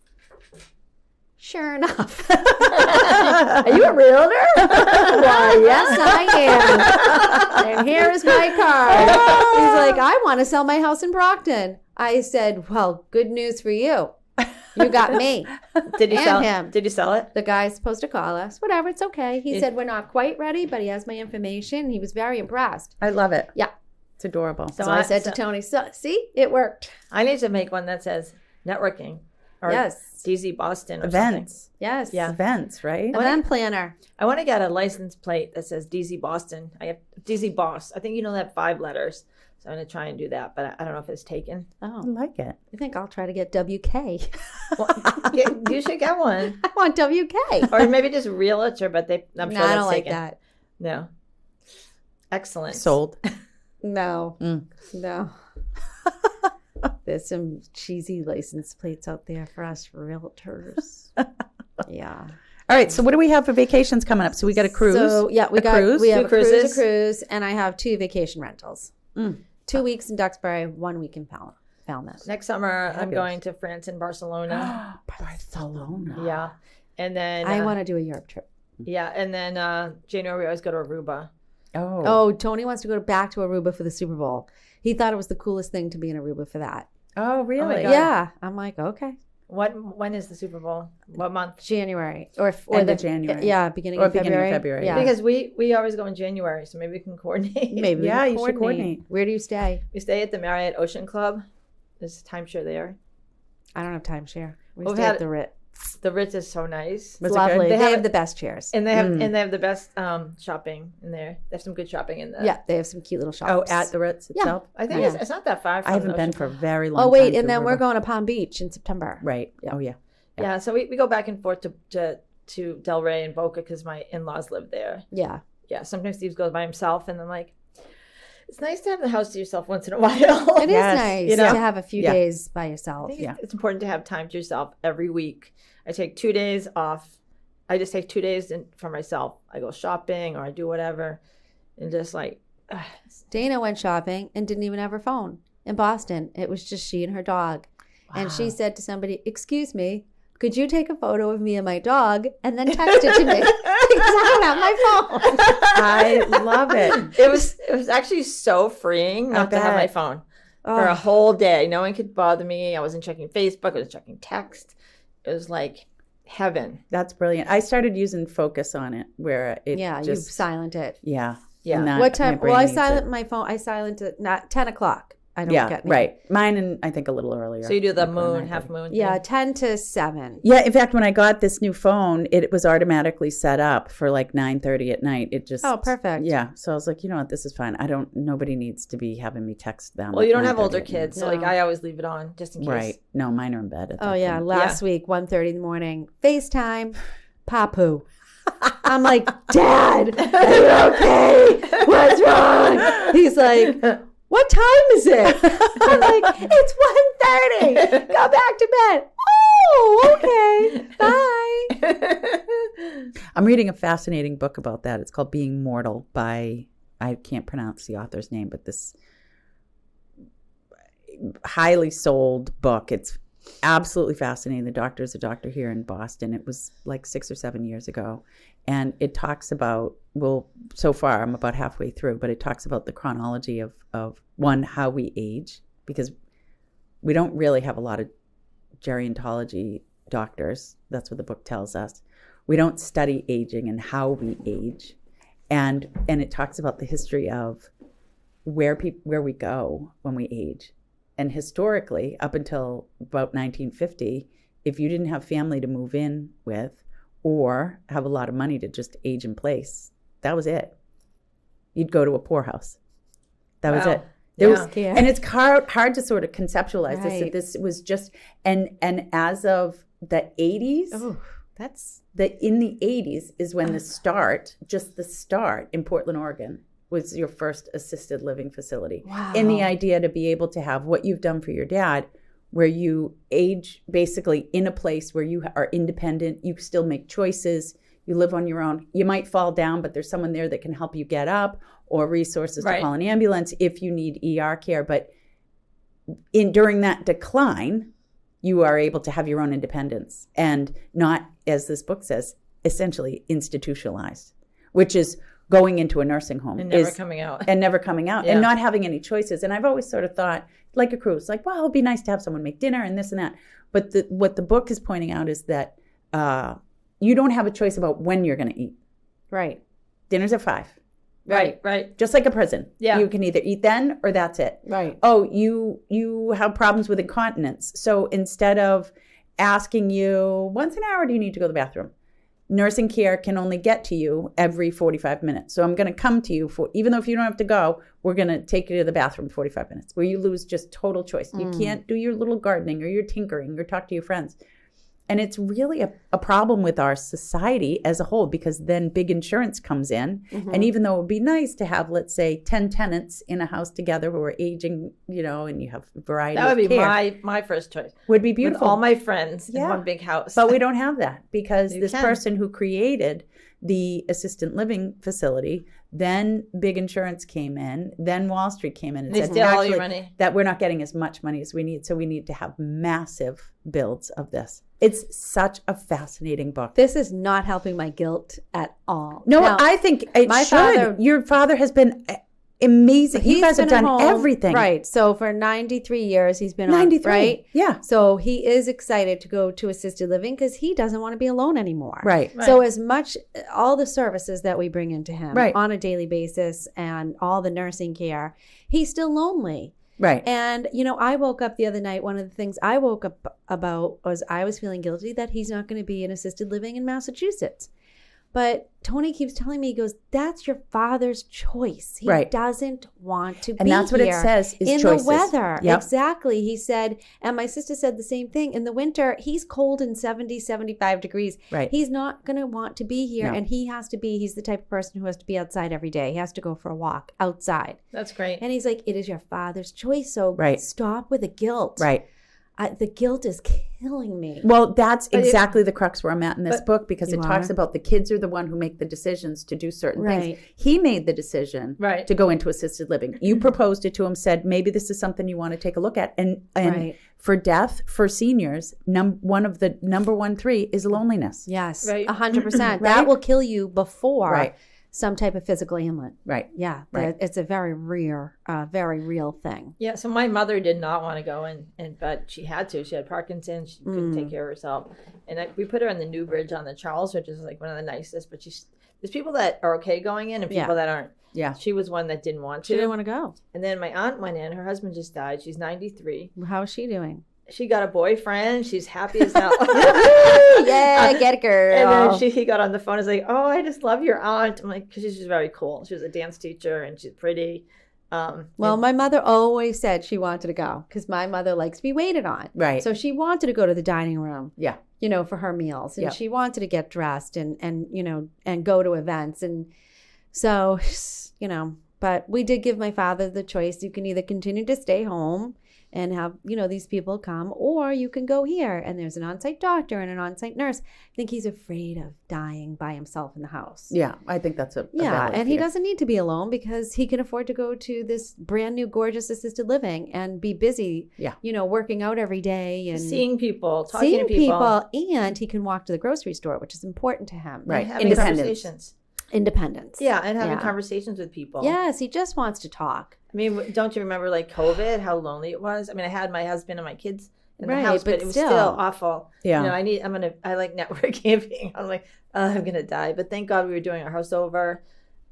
Sure enough. Are you a realtor? Why, yes, I am. And here is my card. He's like, I want to sell my house in Brockton. I said, well, good news for you. You got me. Did you and sell him. Did you sell it? The guy's supposed to call us. Whatever, it's okay. He said, we're not quite ready, but he has my information. He was very impressed. I love it. Yeah. It's adorable. So I said to Tony, see, it worked. I need to make one that says networking or Yes. DZ Boston or Events. something. Yes. Yeah. Events, right? Event planner. I want to get a license plate that says DZ Boston. I have DZ Boss. I think you know that 5 letters. So I'm going to try and do that, but I don't know if it's taken. I Oh, like it. I think I'll try to get WK. Well, you should get one. I want WK. Or maybe just realtor, but I'm No, sure I that's don't like taken. that. No. Excellent. Sold. No. Mm. No. There's some cheesy license plates out there for us realtors. Yeah. All right. So what do we have for vacations coming up? So we got a cruise. So yeah, we A cruise? have Two a cruise, cruises? a cruise, and I have 2 vacation rentals. Mm. 2 weeks in Duxbury, 1 week in Falmouth. Next summer, I'm Fabulous. going to France and Barcelona. Barcelona. Yeah. And then I want to do a Europe trip. Yeah, and then January we always go to Aruba. Oh. Oh, Tony wants to go back to Aruba for the Super Bowl. He thought it was the coolest thing to be in Aruba for that. Oh, really? God. Yeah, I'm like, okay, When is the Super Bowl? What month? January or End of January. Yeah, beginning Or of beginning of February. February. Yeah, Because we always go in January, so maybe we can coordinate. maybe we Yeah, can you should coordinate. Where do you stay? We stay at the Marriott Ocean Club. There's a timeshare there. I don't have timeshare. We We've stay had- at the Ritz. The Ritz is so nice, Was It's it good? lovely. They They have have a- the best chairs. and they have the best shopping in there. They have some good shopping in there. Yeah, they have some cute little shops. Oh, at the Ritz Yeah. itself? I think Yeah. it's not that far. From I haven't the been Ocean for a Club. very long Oh time. wait, to and then we're Aruba. going to Palm Beach in September. Right. Yeah. Oh, yeah. Yeah, so we go back and forth to Delray and Boca because my in-laws live there. Yeah. Yeah, sometimes Steve goes by himself, and I'm like, it's nice to have the house to yourself once in a while. It is Yes. nice You know? to have a few Yeah. days by I yourself. think Yeah. it's important to have time to yourself every week. I take 2 days off. I just take 2 days for myself. I go shopping or I do whatever, and just like, Dayna went shopping and didn't even have her phone in Boston. It was just she and her dog. And she said to somebody, "Excuse me, could you take a photo of me and my dog and then text it to me?" Because I don't have my phone. I love it. it was actually so freeing not to have my bet. phone for a whole day. No one could bother me. I wasn't checking Facebook. I was checking text. It was like heaven. That's brilliant. I started using Focus on it where it Yeah, you just, silent it. yeah. Yeah. And that- What my time? brain Well, I needs silent it. my phone. I silent it not 10 o'clock. I don't Yeah, get me. right. Mine and I think a little earlier. So you do the Like moon, 9:30. half moon. Yeah, thing? 10 to 7. Yeah, in fact, when I got this new phone, it was automatically set up for like 9:30 at night. It just Oh, perfect. Yeah, so I was like, you know what, this is fine. Nobody needs to be having me text them. Well, at you don't have 9:30 older at night. kids, so like No. I always leave it on just in case. Right? No, mine are in bed. At Oh that yeah, point. last week 1:30 in the morning, FaceTime, Papu. I'm like, "Dad, are you okay? What's wrong?" He's like, "What time is it?" I'm like, "It's 1:30. Go back to bed." Oh, okay. Bye. I'm reading a fascinating book about that. It's called Being Mortal by, I can't pronounce the author's name, but this highly sold book. It's absolutely fascinating. The doctor is a doctor here in Boston. It was like 6 or 7 years ago. And it talks about, well, so far I'm about halfway through, but it talks about the chronology of one, how we age, because we don't really have a lot of gerontology doctors. That's what the book tells us. We don't study aging and how we age. And it talks about the history of where we go when we age. And historically, up until about 1950, if you didn't have family to move in with or have a lot of money to just age in place, that was it. You'd go to a poorhouse. That was it. Yeah. And it's hard to sort of conceptualize this. Right. That this was just, and as of the 80s, That's in the 80s is when the start in Portland, Oregon, was your first assisted living facility. wow. And the idea to be able to have what you've done for your dad, where you age basically in a place where you are independent, you still make choices, you live on your own. You might fall down, but there's someone there that can help you get up, or resources to call an ambulance if you need ER care. But during that decline, you are able to have your own independence and not, as this book says, essentially institutionalized, which is going into a nursing home And never coming out. and not having any choices. And I've always sort of thought, like a cruise, like, well, it'd be nice to have someone make dinner and this and that. But what the book is pointing out is that you don't have a choice about when you're going to eat. Right. Dinner's at 5. Right. Just like a prison. Yeah. You can either eat then or that's it. Right. Oh, you have problems with incontinence. So instead of asking you, once an hour do you need to go to the bathroom? Nursing care can only get to you every 45 minutes. So I'm going to come to you for, even though if you don't have to go, we're going to take you to the bathroom 45 minutes, where you lose just total choice. You can't do your little gardening or your tinkering or talk to your friends. And it's really a problem with our society as a whole, because then big insurance comes in. And even though it would be nice to have, let's say, 10 tenants in a house together who are aging, and you have a variety of care. That would be my first choice. Would be beautiful. With all my friends in Yeah. one big house. But we don't have that, because You this can. person who created the assisted living facility, then big insurance came in, then Wall Street came in and They said, steal all your actually, money. that we're not getting as much money as we need. So we need to have massive builds of this. It's such a fascinating book. This is not helping my guilt at all. No, Now, I think it my should. father- Your father has been amazing. You he's guys have been at done home, everything. Right. So for 93 years, he's been 93. on, right? Yeah. So he is excited to go to assisted living because he doesn't want to be alone anymore. Right. So as much, all the services that we bring into him Right. on a daily basis and all the nursing care, he's still lonely. Right. And, I woke up the other night. One of the things I woke up about was I was feeling guilty that he's not going to be in assisted living in Massachusetts. But Tony keeps telling me, he goes, that's your father's choice. He Right. doesn't want to be And that's what it here says is in choices. the weather. Yep. Exactly. He said, and my sister said the same thing. In the winter, he's cold in 70, 75 degrees. Right. He's not going to want to be here. No. And he's the type of person who has to be outside every day. He has to go for a walk outside. That's great. And he's like, it is your father's choice. So Right. stop with the guilt. Right. The guilt is killing me. Well, that's exactly the crux where I'm at in this book, because You it talks are? about the kids are the one who make the decisions to do certain Right. things. He made the decision Right. to go into assisted living. You proposed it to him, said, maybe this is something you want to take a look at. And Right. for death, for seniors, one of the number 3 is loneliness. Yes, Right. 100%. Right? That will kill you before Right. some type of physical ailment. Right. Yeah, Right. it's a very real thing. Yeah, so my mother did not want to go but she had to. She had Parkinson's. She couldn't take care of herself. And we put her in the new bridge on the Charles, which is like one of the nicest. But there's people that are okay going in and people that aren't. Yeah. She was one that didn't want to. She didn't want to go. And then my aunt went in. Her husband just died. She's 93. How is she doing? She got a boyfriend. She's happy as hell. Yeah, get it, girl. And then he got on the phone and was like, oh, I just love your aunt. I'm like, because she's just very cool. She was a dance teacher and she's pretty. Well, my mother always said she wanted to go because my mother likes to be waited on. Right. So she wanted to go to the dining room. Yeah. For her meals, and Yep. she wanted to get dressed and go to events, and so But we did give my father the choice. You can either continue to stay home and have, these people come, or you can go here and there's an on-site doctor and an on-site nurse. I think he's afraid of dying by himself in the house. Yeah. I think that's a Yeah, valid and he fear. doesn't need to be alone because he can afford to go to this brand new gorgeous assisted living and be busy, Yeah. working out every day and seeing people, talking seeing to people. and he can walk to the grocery store, which is important to him. Right. And having Independence. conversations. Independence. Yeah, and having Yeah. conversations with people. Yes, he just wants to talk. I mean, don't you remember like COVID, how lonely it was? I mean, I had my husband and my kids in the Right, house, but but it was still. still awful. Yeah. I like network camping. I'm like, I'm going to die. But thank God we were doing our house over.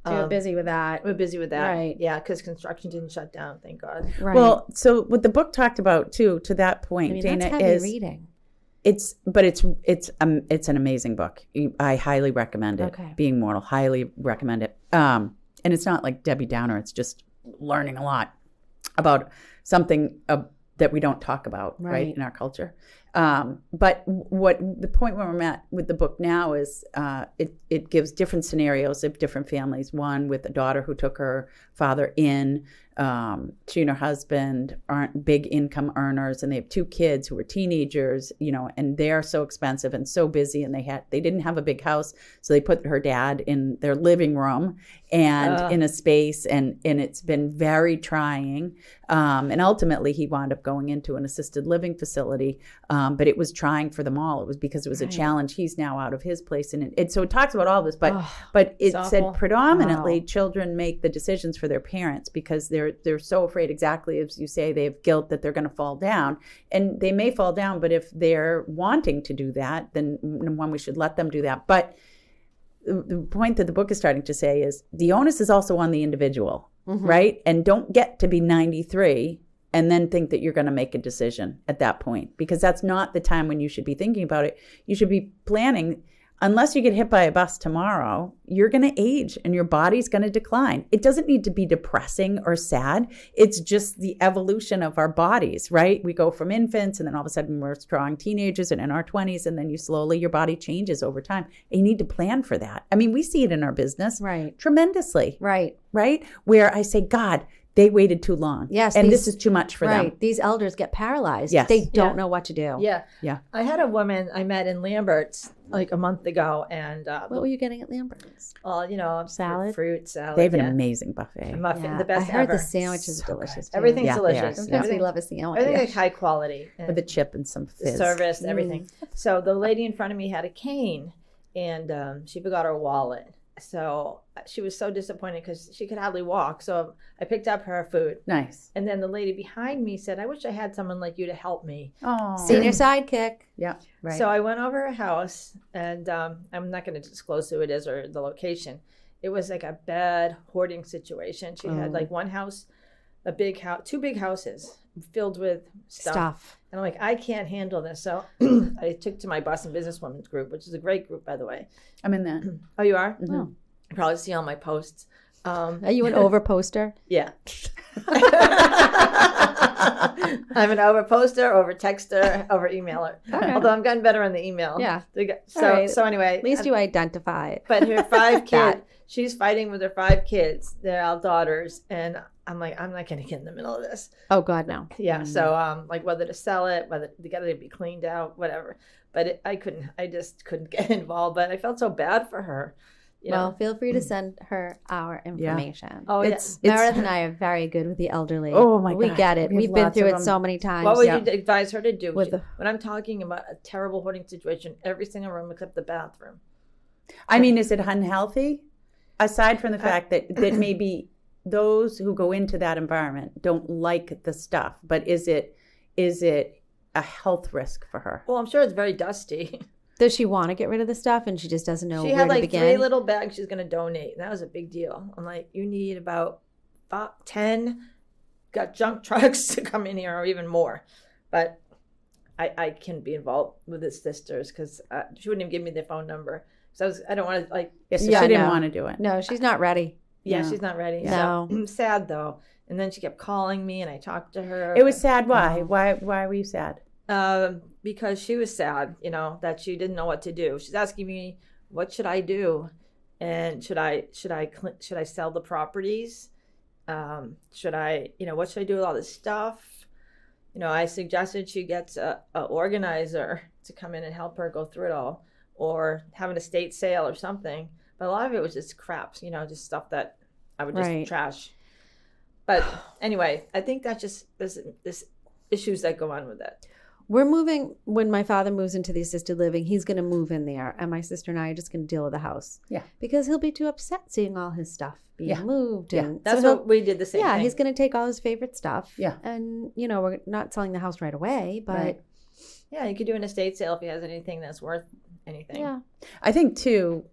So you're busy with that. We're busy with that. Right. Yeah, because construction didn't shut down, thank God. Right. Well, so what the book talked about too, to that point, I mean, Dayna, that's heavy is reading. it's an amazing book. I highly recommend it. Okay. Being Mortal, highly recommend it. And it's not like Debbie Downer. It's just learning a lot about something that we don't talk about, right, in our culture. But what the point where I'm at with the book now is it gives different scenarios of different families. One with a daughter who took her father in. She and her husband aren't big income earners, and they have 2 kids who are teenagers, and they're so expensive and so busy, and they didn't have a big house, so they put her dad in their living room and in a space, and it's been very trying. And ultimately, he wound up going into an assisted living facility, but it was trying for them all. It was because it was a challenge. He's now out of his place, and so it talks about all this, but it said predominantly children make the decisions for their parents because they're so afraid, exactly as you say, they have guilt that they're going to fall down, and they may fall down, but if they're wanting to do that, then one, we should let them do that. But the point that the book is starting to say is the onus is also on the individual, right? And don't get to be 93 and then think that you're going to make a decision at that point, because that's not the time when you should be thinking about it. You should be planning. Unless you get hit by a bus tomorrow, you're going to age and your body's going to decline. It doesn't need to be depressing or sad. It's just the evolution of our bodies, right? We go from infants, and then all of a sudden we're strong teenagers and in our 20s, and then your body changes over time. And you need to plan for that. I mean, we see it in our business tremendously. Right. Where I say, God, they waited too long. Yes. And this is too much for them. These elders get paralyzed. Yes. They don't know what to do. Yeah. Yeah. I had a woman I met in Lambert's like a month ago, and What were you getting at Lambert's? well, Salad? fruit salad. They have an amazing buffet. Muffin, the best I heard ever. the sandwich is delicious. Too. Everything's Yeah, they delicious. are. Sometimes Everything, we love a sandwich. everything like high quality. And With a chip and some the fizz. service, everything. So the lady in front of me had a cane, and she forgot her wallet. So she was so disappointed because she could hardly walk. So I picked up her food. Nice. And then the lady behind me said, I wish I had someone like you to help me. Oh. Senior sidekick. Yeah. Right. So I went over her house, and I'm not going to disclose who it is or the location. It was like a bad hoarding situation. She had like one house, a big house, 2 big houses filled with stuff. And I'm like, I can't handle this. So I took to my Boston Businesswomen's group, which is a great group, by the way. I'm in that. Oh, you are? Mm-hmm. Oh. You probably see all my posts. Are you an over poster? Yeah. I'm an over poster, over texter, over emailer. Okay. Although I'm gotten better on the email. Yeah. So All right. so anyway. At least you identify it. But her 5 kids, That. she's fighting with her 5 kids. They're all daughters. And I'm like, I'm not going to get in the middle of this. Oh, God, no. Yeah. So like whether to sell it, whether they got to be cleaned out, whatever. But I just couldn't get involved. But I felt so bad for her. You know? Well, feel free to send her our information. Oh, Meredith and I are very good with the elderly. Oh, my We God. get it. We have We've been lots through of it them. so many times. What would you advise her to do? With the- When I'm talking about a terrible hoarding situation, every single room except the bathroom. I mean, is it unhealthy? Aside from the fact that maybe those who go into that environment don't like the stuff, but is it a health risk for her? Well, I'm sure it's very dusty. Does she want to get rid of the stuff and she just doesn't know She where had to like begin? 3 little bags she's going to donate. And that was a big deal. I'm like, you need about 10 got junk trucks to come in here or even more. But I can be involved with his sisters because she wouldn't even give me their phone number. So I don't want to like. Yes, Yeah, she didn't no. want to do it. No, she's not ready. Yeah, No. she's not ready. No. So I'm sad though. And then she kept calling me and I talked to her. It was sad. Why? Why were you sad? Because she was sad, that she didn't know what to do. She's asking me, what should I do? And should I sell the properties? Should I, what should I do with all this stuff? I suggested she gets a organizer to come in and help her go through it all, or have an estate sale or something. But a lot of it was just crap, just stuff that I would just Right. trash. But anyway, I think that's just this issues that go on with it. We're moving, when my father moves into the assisted living, he's going to move in there. And my sister and I are just going to deal with the house. Yeah. Because he'll be too upset seeing all his stuff being moved. Yeah. And That's so what we did the same yeah, thing. he's going to take all his favorite stuff. Yeah. And, we're not selling the house right away, but Right. Yeah, you could do an estate sale if he has anything that's worth anything. yeah. I think too,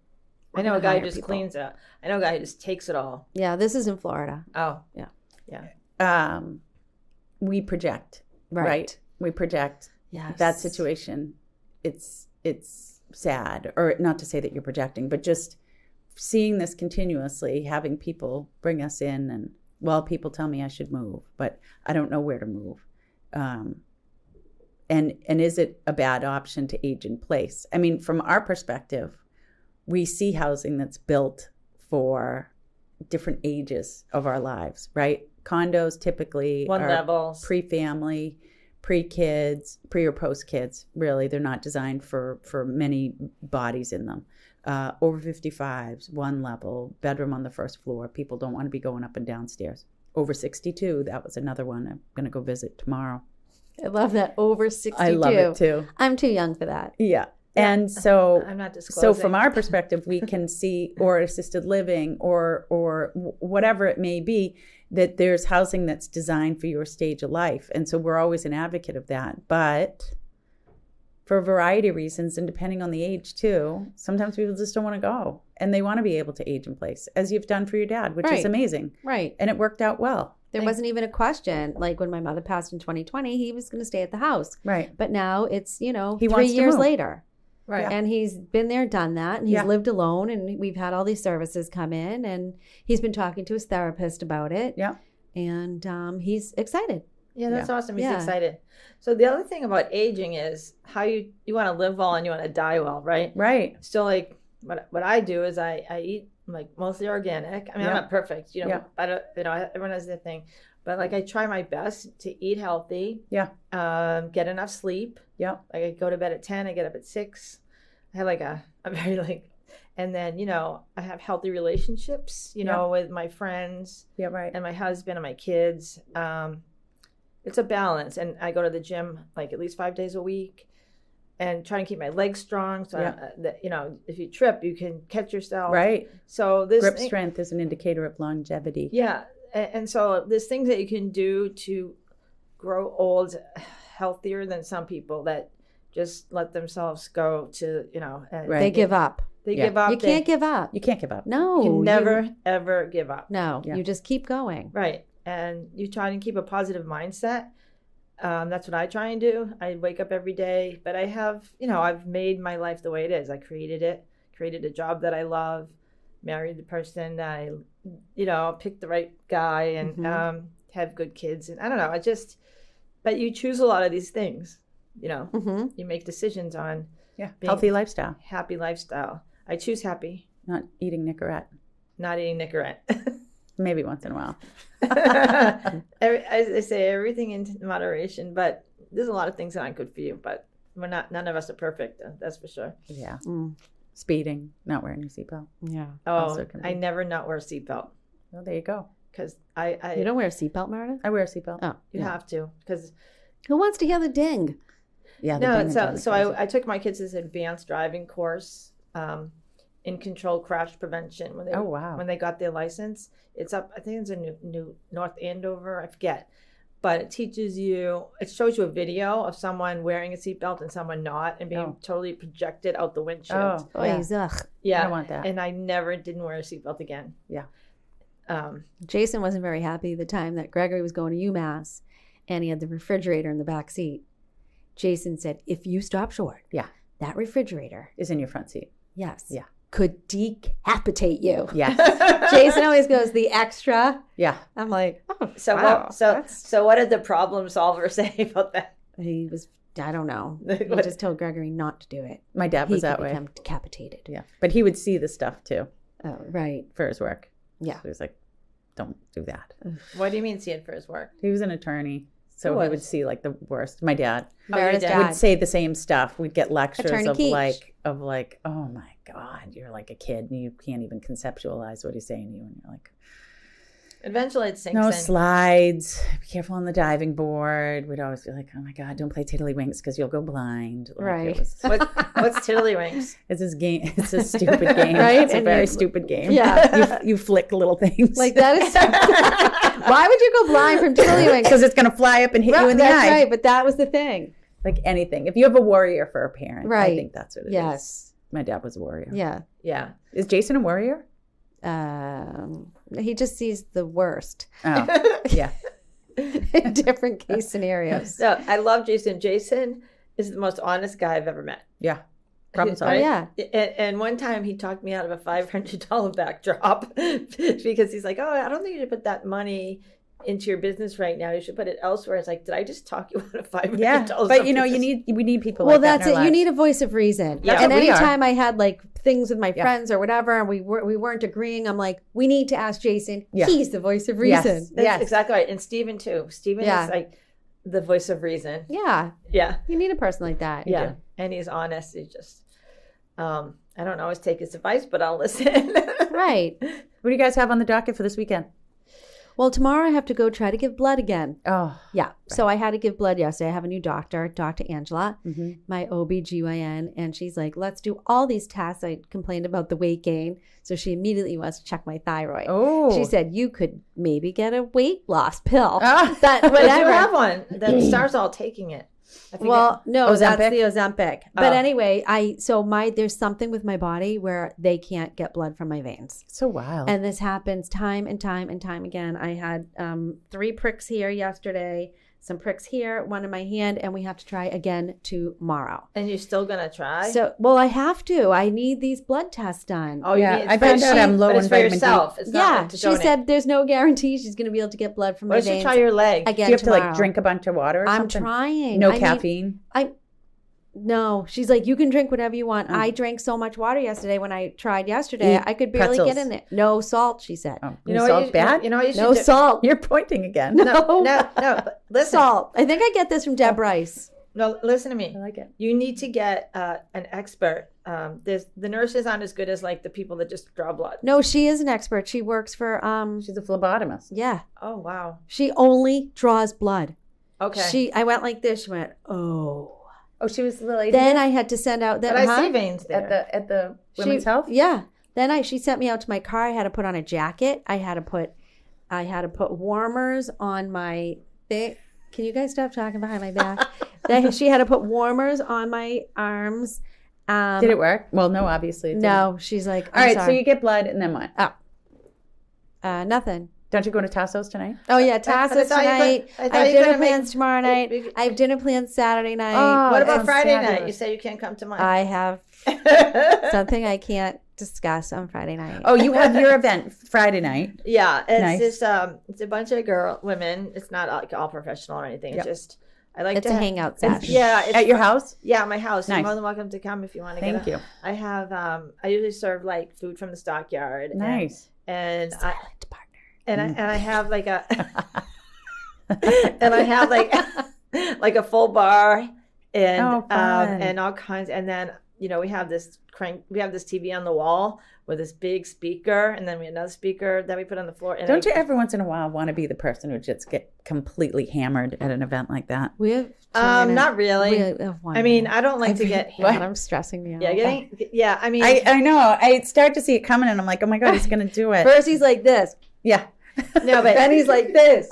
I know a gonna guy hire who just people. cleans it. I know a guy who just takes it all. Yeah, this is in Florida. Oh, We project, right? We project Yes. that situation. It's sad, or not to say that you're projecting, but just seeing this continuously, having people bring us in, and well, people tell me I should move, but I don't know where to move. And is it a bad option to age in place? I mean, from our perspective, we see housing that's built for different ages of our lives, right? Condos typically one are levels. pre-family, pre-kids, pre or post-kids. Really, they're not designed for many bodies in them. Over 55s, one level, bedroom on the first floor. People don't want to be going up and downstairs. Over 62, that was another one I'm going to go visit tomorrow. I love that. Over 62. I love it too. I'm too young for that. Yeah. And so, I'm not disclosing. so from our perspective, we can see, or assisted living, or whatever it may be, that there's housing that's designed for your stage of life. And so we're always an advocate of that. But for a variety of reasons, and depending on the age too, sometimes people just don't want to go. And they want to be able to age in place, as you've done for your dad, which is Right. amazing. Right. And it worked out well. There wasn't even a question. Like when my mother passed in 2020, he was going to stay at the house. Right. But now it's, He 3 wants to years move. later. Right. And he's been there, done that. And he's Yeah. lived alone. And we've had all these services come in. And he's been talking to his therapist about it. Yeah. And he's excited. Yeah, that's awesome. He's Yeah. excited. So the other thing about aging is how you want to live well and you want to die well, right? Right. So like what I do is I eat like mostly organic. I mean, I'm Yeah. not perfect, Yeah. I don't, everyone has their thing, but like I try my best to eat healthy. Yeah. Get enough sleep. Yeah. Like I go to bed at 10, I get up at 6. I have like a very like, and then, I have healthy relationships, with my friends Yeah. Right. and my husband and my kids. It's a balance. And I go to the gym like at least 5 days a week and try and keep my legs strong. So, that, if you trip, you can catch yourself. Right. So this Grip strength is an indicator of longevity. Yeah. And so there's things that you can do to grow old healthier than some people that just let themselves go to, and Right. They give up. They Yeah. give up. You can't give up. You can't give up. No. You can never, ever give up. No. Yeah. You just keep going. Right. And you try and keep a positive mindset. That's what I try and do. I wake up every day, but I have, I've made my life the way it is. I created it, created a job that I love, married the person that I, picked the right guy and have good kids. And I don't know, but you choose a lot of these things, Mm-hmm. you make decisions on Yeah. being Healthy lifestyle. happy lifestyle. I choose happy, Not eating Nicorette. not eating Nicorette. Maybe once in a while. I say everything in moderation, but there's a lot of things that aren't good for you. But none of us are perfect. That's for sure. Yeah. Mm. Speeding, not wearing your seatbelt. Yeah. Also Oh, can be. I never not wear a seatbelt Well, there you go. because I You don't wear a seatbelt, Meredith? I wear a seatbelt. Oh. you have to because Who wants to hear the ding? Yeah. the no. ding and So dong is I took my kids this advanced driving course in controlled crash prevention when they Oh, wow. when they got their license. It's up. I think it's in New North Andover. I forget. But it teaches you, it shows you a video of someone wearing a seatbelt and someone not and being Oh. totally projected out the windshield. Oh, Oh, yeah. ugh. Yeah. I don't want that. And I never didn't wear a seatbelt again. Yeah. Jason wasn't very happy the time that Gregory was going to UMass and he had the refrigerator in the back seat. Jason said, if you stop short, Yeah. that refrigerator, Is in your front seat. yes, Yeah. could decapitate you. Yes. Jason always goes, the extra. Yeah. I'm like, oh, So wow, so what did the problem solver say about that? he was, I don't know. He What- just told Gregory not to do it. My dad He was could that way. become decapitated. Yeah. But he would see the stuff too Oh, right. for his work. Yeah. So he was like, don't do that. What do you mean see it for his work? He was an attorney. So Who he was? would see like the worst. My dad Meredith's dad. would dad. say the same stuff. We'd get lectures Attorney of Keach. like, oh my God, you're like a kid and you can't even conceptualize what he's saying to you. And you're like, Eventually it sinks no in. slides. Be careful on the diving board. We'd always be like, oh my God, don't play tiddlywinks because you'll go blind. Like, Right. it was- What's tiddlywinks? it's this game. It's a stupid game. Right? It's a And very you- stupid game. Yeah. You flick little things. Like that is, why would you go blind from tiddlywinks? Because it's going to fly up and hit you in the That's eye. right, but that was the thing. Like anything. If you have a warrior for a parent, I Right. think that's what it is. Yes. My dad was a warrior. Yeah. Yeah. Is Jason a warrior? He just sees the worst Oh, yeah. in different case scenarios. No, I love Jason. Jason is the most honest guy I've ever met. Yeah. Problem Oh, solved. yeah. And one time he talked me out of a $500 backdrop because he's like, oh, I don't think you should put that money into your business right now. You should put it elsewhere. It's like, did I just talk you out of $500? Yeah. But you know, we need people Well, like that that's in it. our You lives. need a voice of reason. That's And what we are. anytime I had like things with my Yeah. friends or whatever, and we weren't agreeing, I'm like, we need to ask Jason. Yeah. He's the voice of Yes. reason. That's exactly right. And Steven too. Steven Yeah. is like the voice of reason. Yeah. Yeah. You need a person like that. Yeah. do. And he's honest. He's just, I don't always take his advice, but I'll listen. Right. What do you guys have on the docket for this weekend? Well, tomorrow I have to go try to give blood again. Oh, Yeah. So I had to give blood yesterday. I have a new doctor, Dr. Angela, mhm. my OBGYN, and she's like, let's do all these tests. I complained about the weight gain. So she immediately wants to check my thyroid. Oh. She said, you could maybe get a weight loss pill. Ah. That But you whatever. have one. The Star's all taking it. I forget. Well, no, Ozempic? that's the Ozempic. But Oh. anyway, there's something with my body where they can't get blood from my veins. So wild. And this happens time and time and time again. I had 3 pricks here yesterday, some pricks here, one in my hand, and we have to try again tomorrow. And you're still going to try? So, well, I have to. I need these blood tests done. Oh, Yeah, you need, I but found out she- I'm low but in it's for vitamin D. yourself. It's not Yeah, like to she donate. said there's no guarantee she's going to be able to get blood from my Why don't you veins try your leg? again do you have tomorrow. to like drink a bunch of water or I'm something? trying. No I need- caffeine? No, she's like, you can drink whatever you want. Oh. I drank so much water yesterday when I tried yesterday. Eat I could barely pretzels. get in it. No salt, she said. Oh, You know salt what bad? You know what you should No do? salt. You're pointing again. No. No. But listen. Salt. I think I get this from Deb Rice. No, listen to me. I like it. You need to get an expert. The nurses aren't as good as like the people that just draw blood. No, she is an expert. She works for She's a phlebotomist. yeah. Oh wow. She only draws blood. Okay. I went like this. She went, oh. Oh, she was the lady Then I had to send out that. but I see veins there. at the Women's Health? Yeah. Then she sent me out to my car. I had to put on a jacket. I had to put warmers on my thing. Can you guys stop talking behind my back? She had to put warmers on my arms. Did it work? Well, no, obviously. It didn't. No, she's like, All right, so sorry. you get blood and then what? Nothing. Don't you go to Tasso's tonight? Oh yeah, Tassos thought you tonight. could- I thought I have you dinner could've made- plans tomorrow night. we- I have dinner plans Saturday night. Oh, What that about sounds Friday night? fabulous. You say you can't come to mine. I have something I can't discuss on Friday night. Oh, you have your event Friday night. Yeah, it's Nice. just it's a bunch of women. It's not like all professional or anything. Yep. It's just I like It's to a hangout session. Yeah, it's At your house? Yeah, my house. Nice. You're more than welcome to come if you want to. Thank you. I have I usually serve like food from the stockyard. Nice. And I Silent partner. and I have like a and I have like a full bar and Oh, fun. and all kinds, and then we have this TV on the wall with this big speaker, and then we have another speaker that we put on the floor. And Don't you every once in a while want to be the person who just get completely hammered at an event like that? We have 2 minutes. not really. We have 1 I mean, minute. I don't like to get God, I'm stressing me out. I mean, I know. I start to see it coming and I'm like, oh my God, he's going to do it. First he's like this. Yeah. no, but Then he's like this.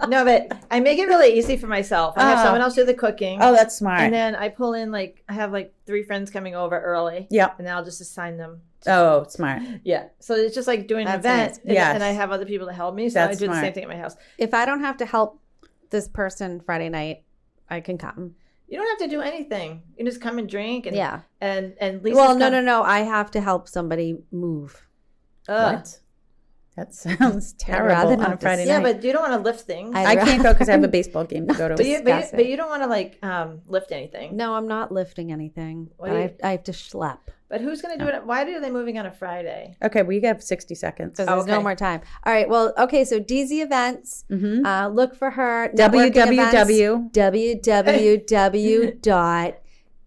no, but I make it really easy for myself. I have Oh. someone else do the cooking. Oh, that's smart. And then I pull in I have 3 friends coming over early. Yep. And then I'll just assign them. Oh, smart. Yeah. So it's just like doing an That's event. nice. And, Yes. and I have other people to help me. So That's I do the smart. same thing at my house. If I don't have to help this person Friday night, I can come. You don't have to do anything. You just come and drink and Yeah. and Lisa's Well, no. I have to help somebody move. What? That sounds rather terrible on not a Friday Yeah, night. but you don't want to lift things. I'd I can't go because I have a baseball game to go to. But you don't want to lift anything. No, I'm not lifting anything. What But do you- I have to schlep. But who's going to do it? Why are they moving on a Friday? Okay, we have 60 seconds. Because there's no Okay. more time. All right. Well, okay. So DZ Events. Mm-hmm. Look for her. networking www. events,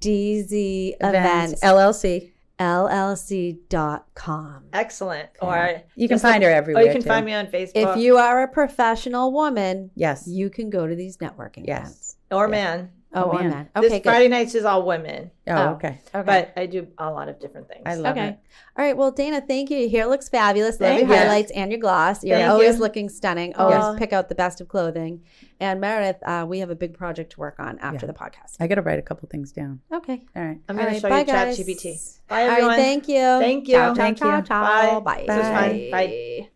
www.dzevents LLC. llc.com. Excellent. Yeah. Or You can just find her Or everywhere. you can too. find me on Facebook. If you are a professional woman, Yes. you can go to these networking Yes. events. or man. Oh, man. on that. This Okay, good. Friday nights is all women, Oh, okay. Okay. but I do a lot of different things. I love Okay. it. All right. Well, Dayna, thank you. Your hair looks fabulous. Love Thank your you. highlights and your gloss. You're Thank always you. looking stunning. Aw. Always pick out the best of clothing. And Meredith, we have a big project to work on after the podcast. I got to write a couple things down. Okay. All right. I'm All going right, to show bye, you guys. ChatGPT. Bye, All everyone. right. Thank you. Thank you. Ciao, ciao, Thank ciao, you. ciao. Bye. Bye. This was fun. Bye.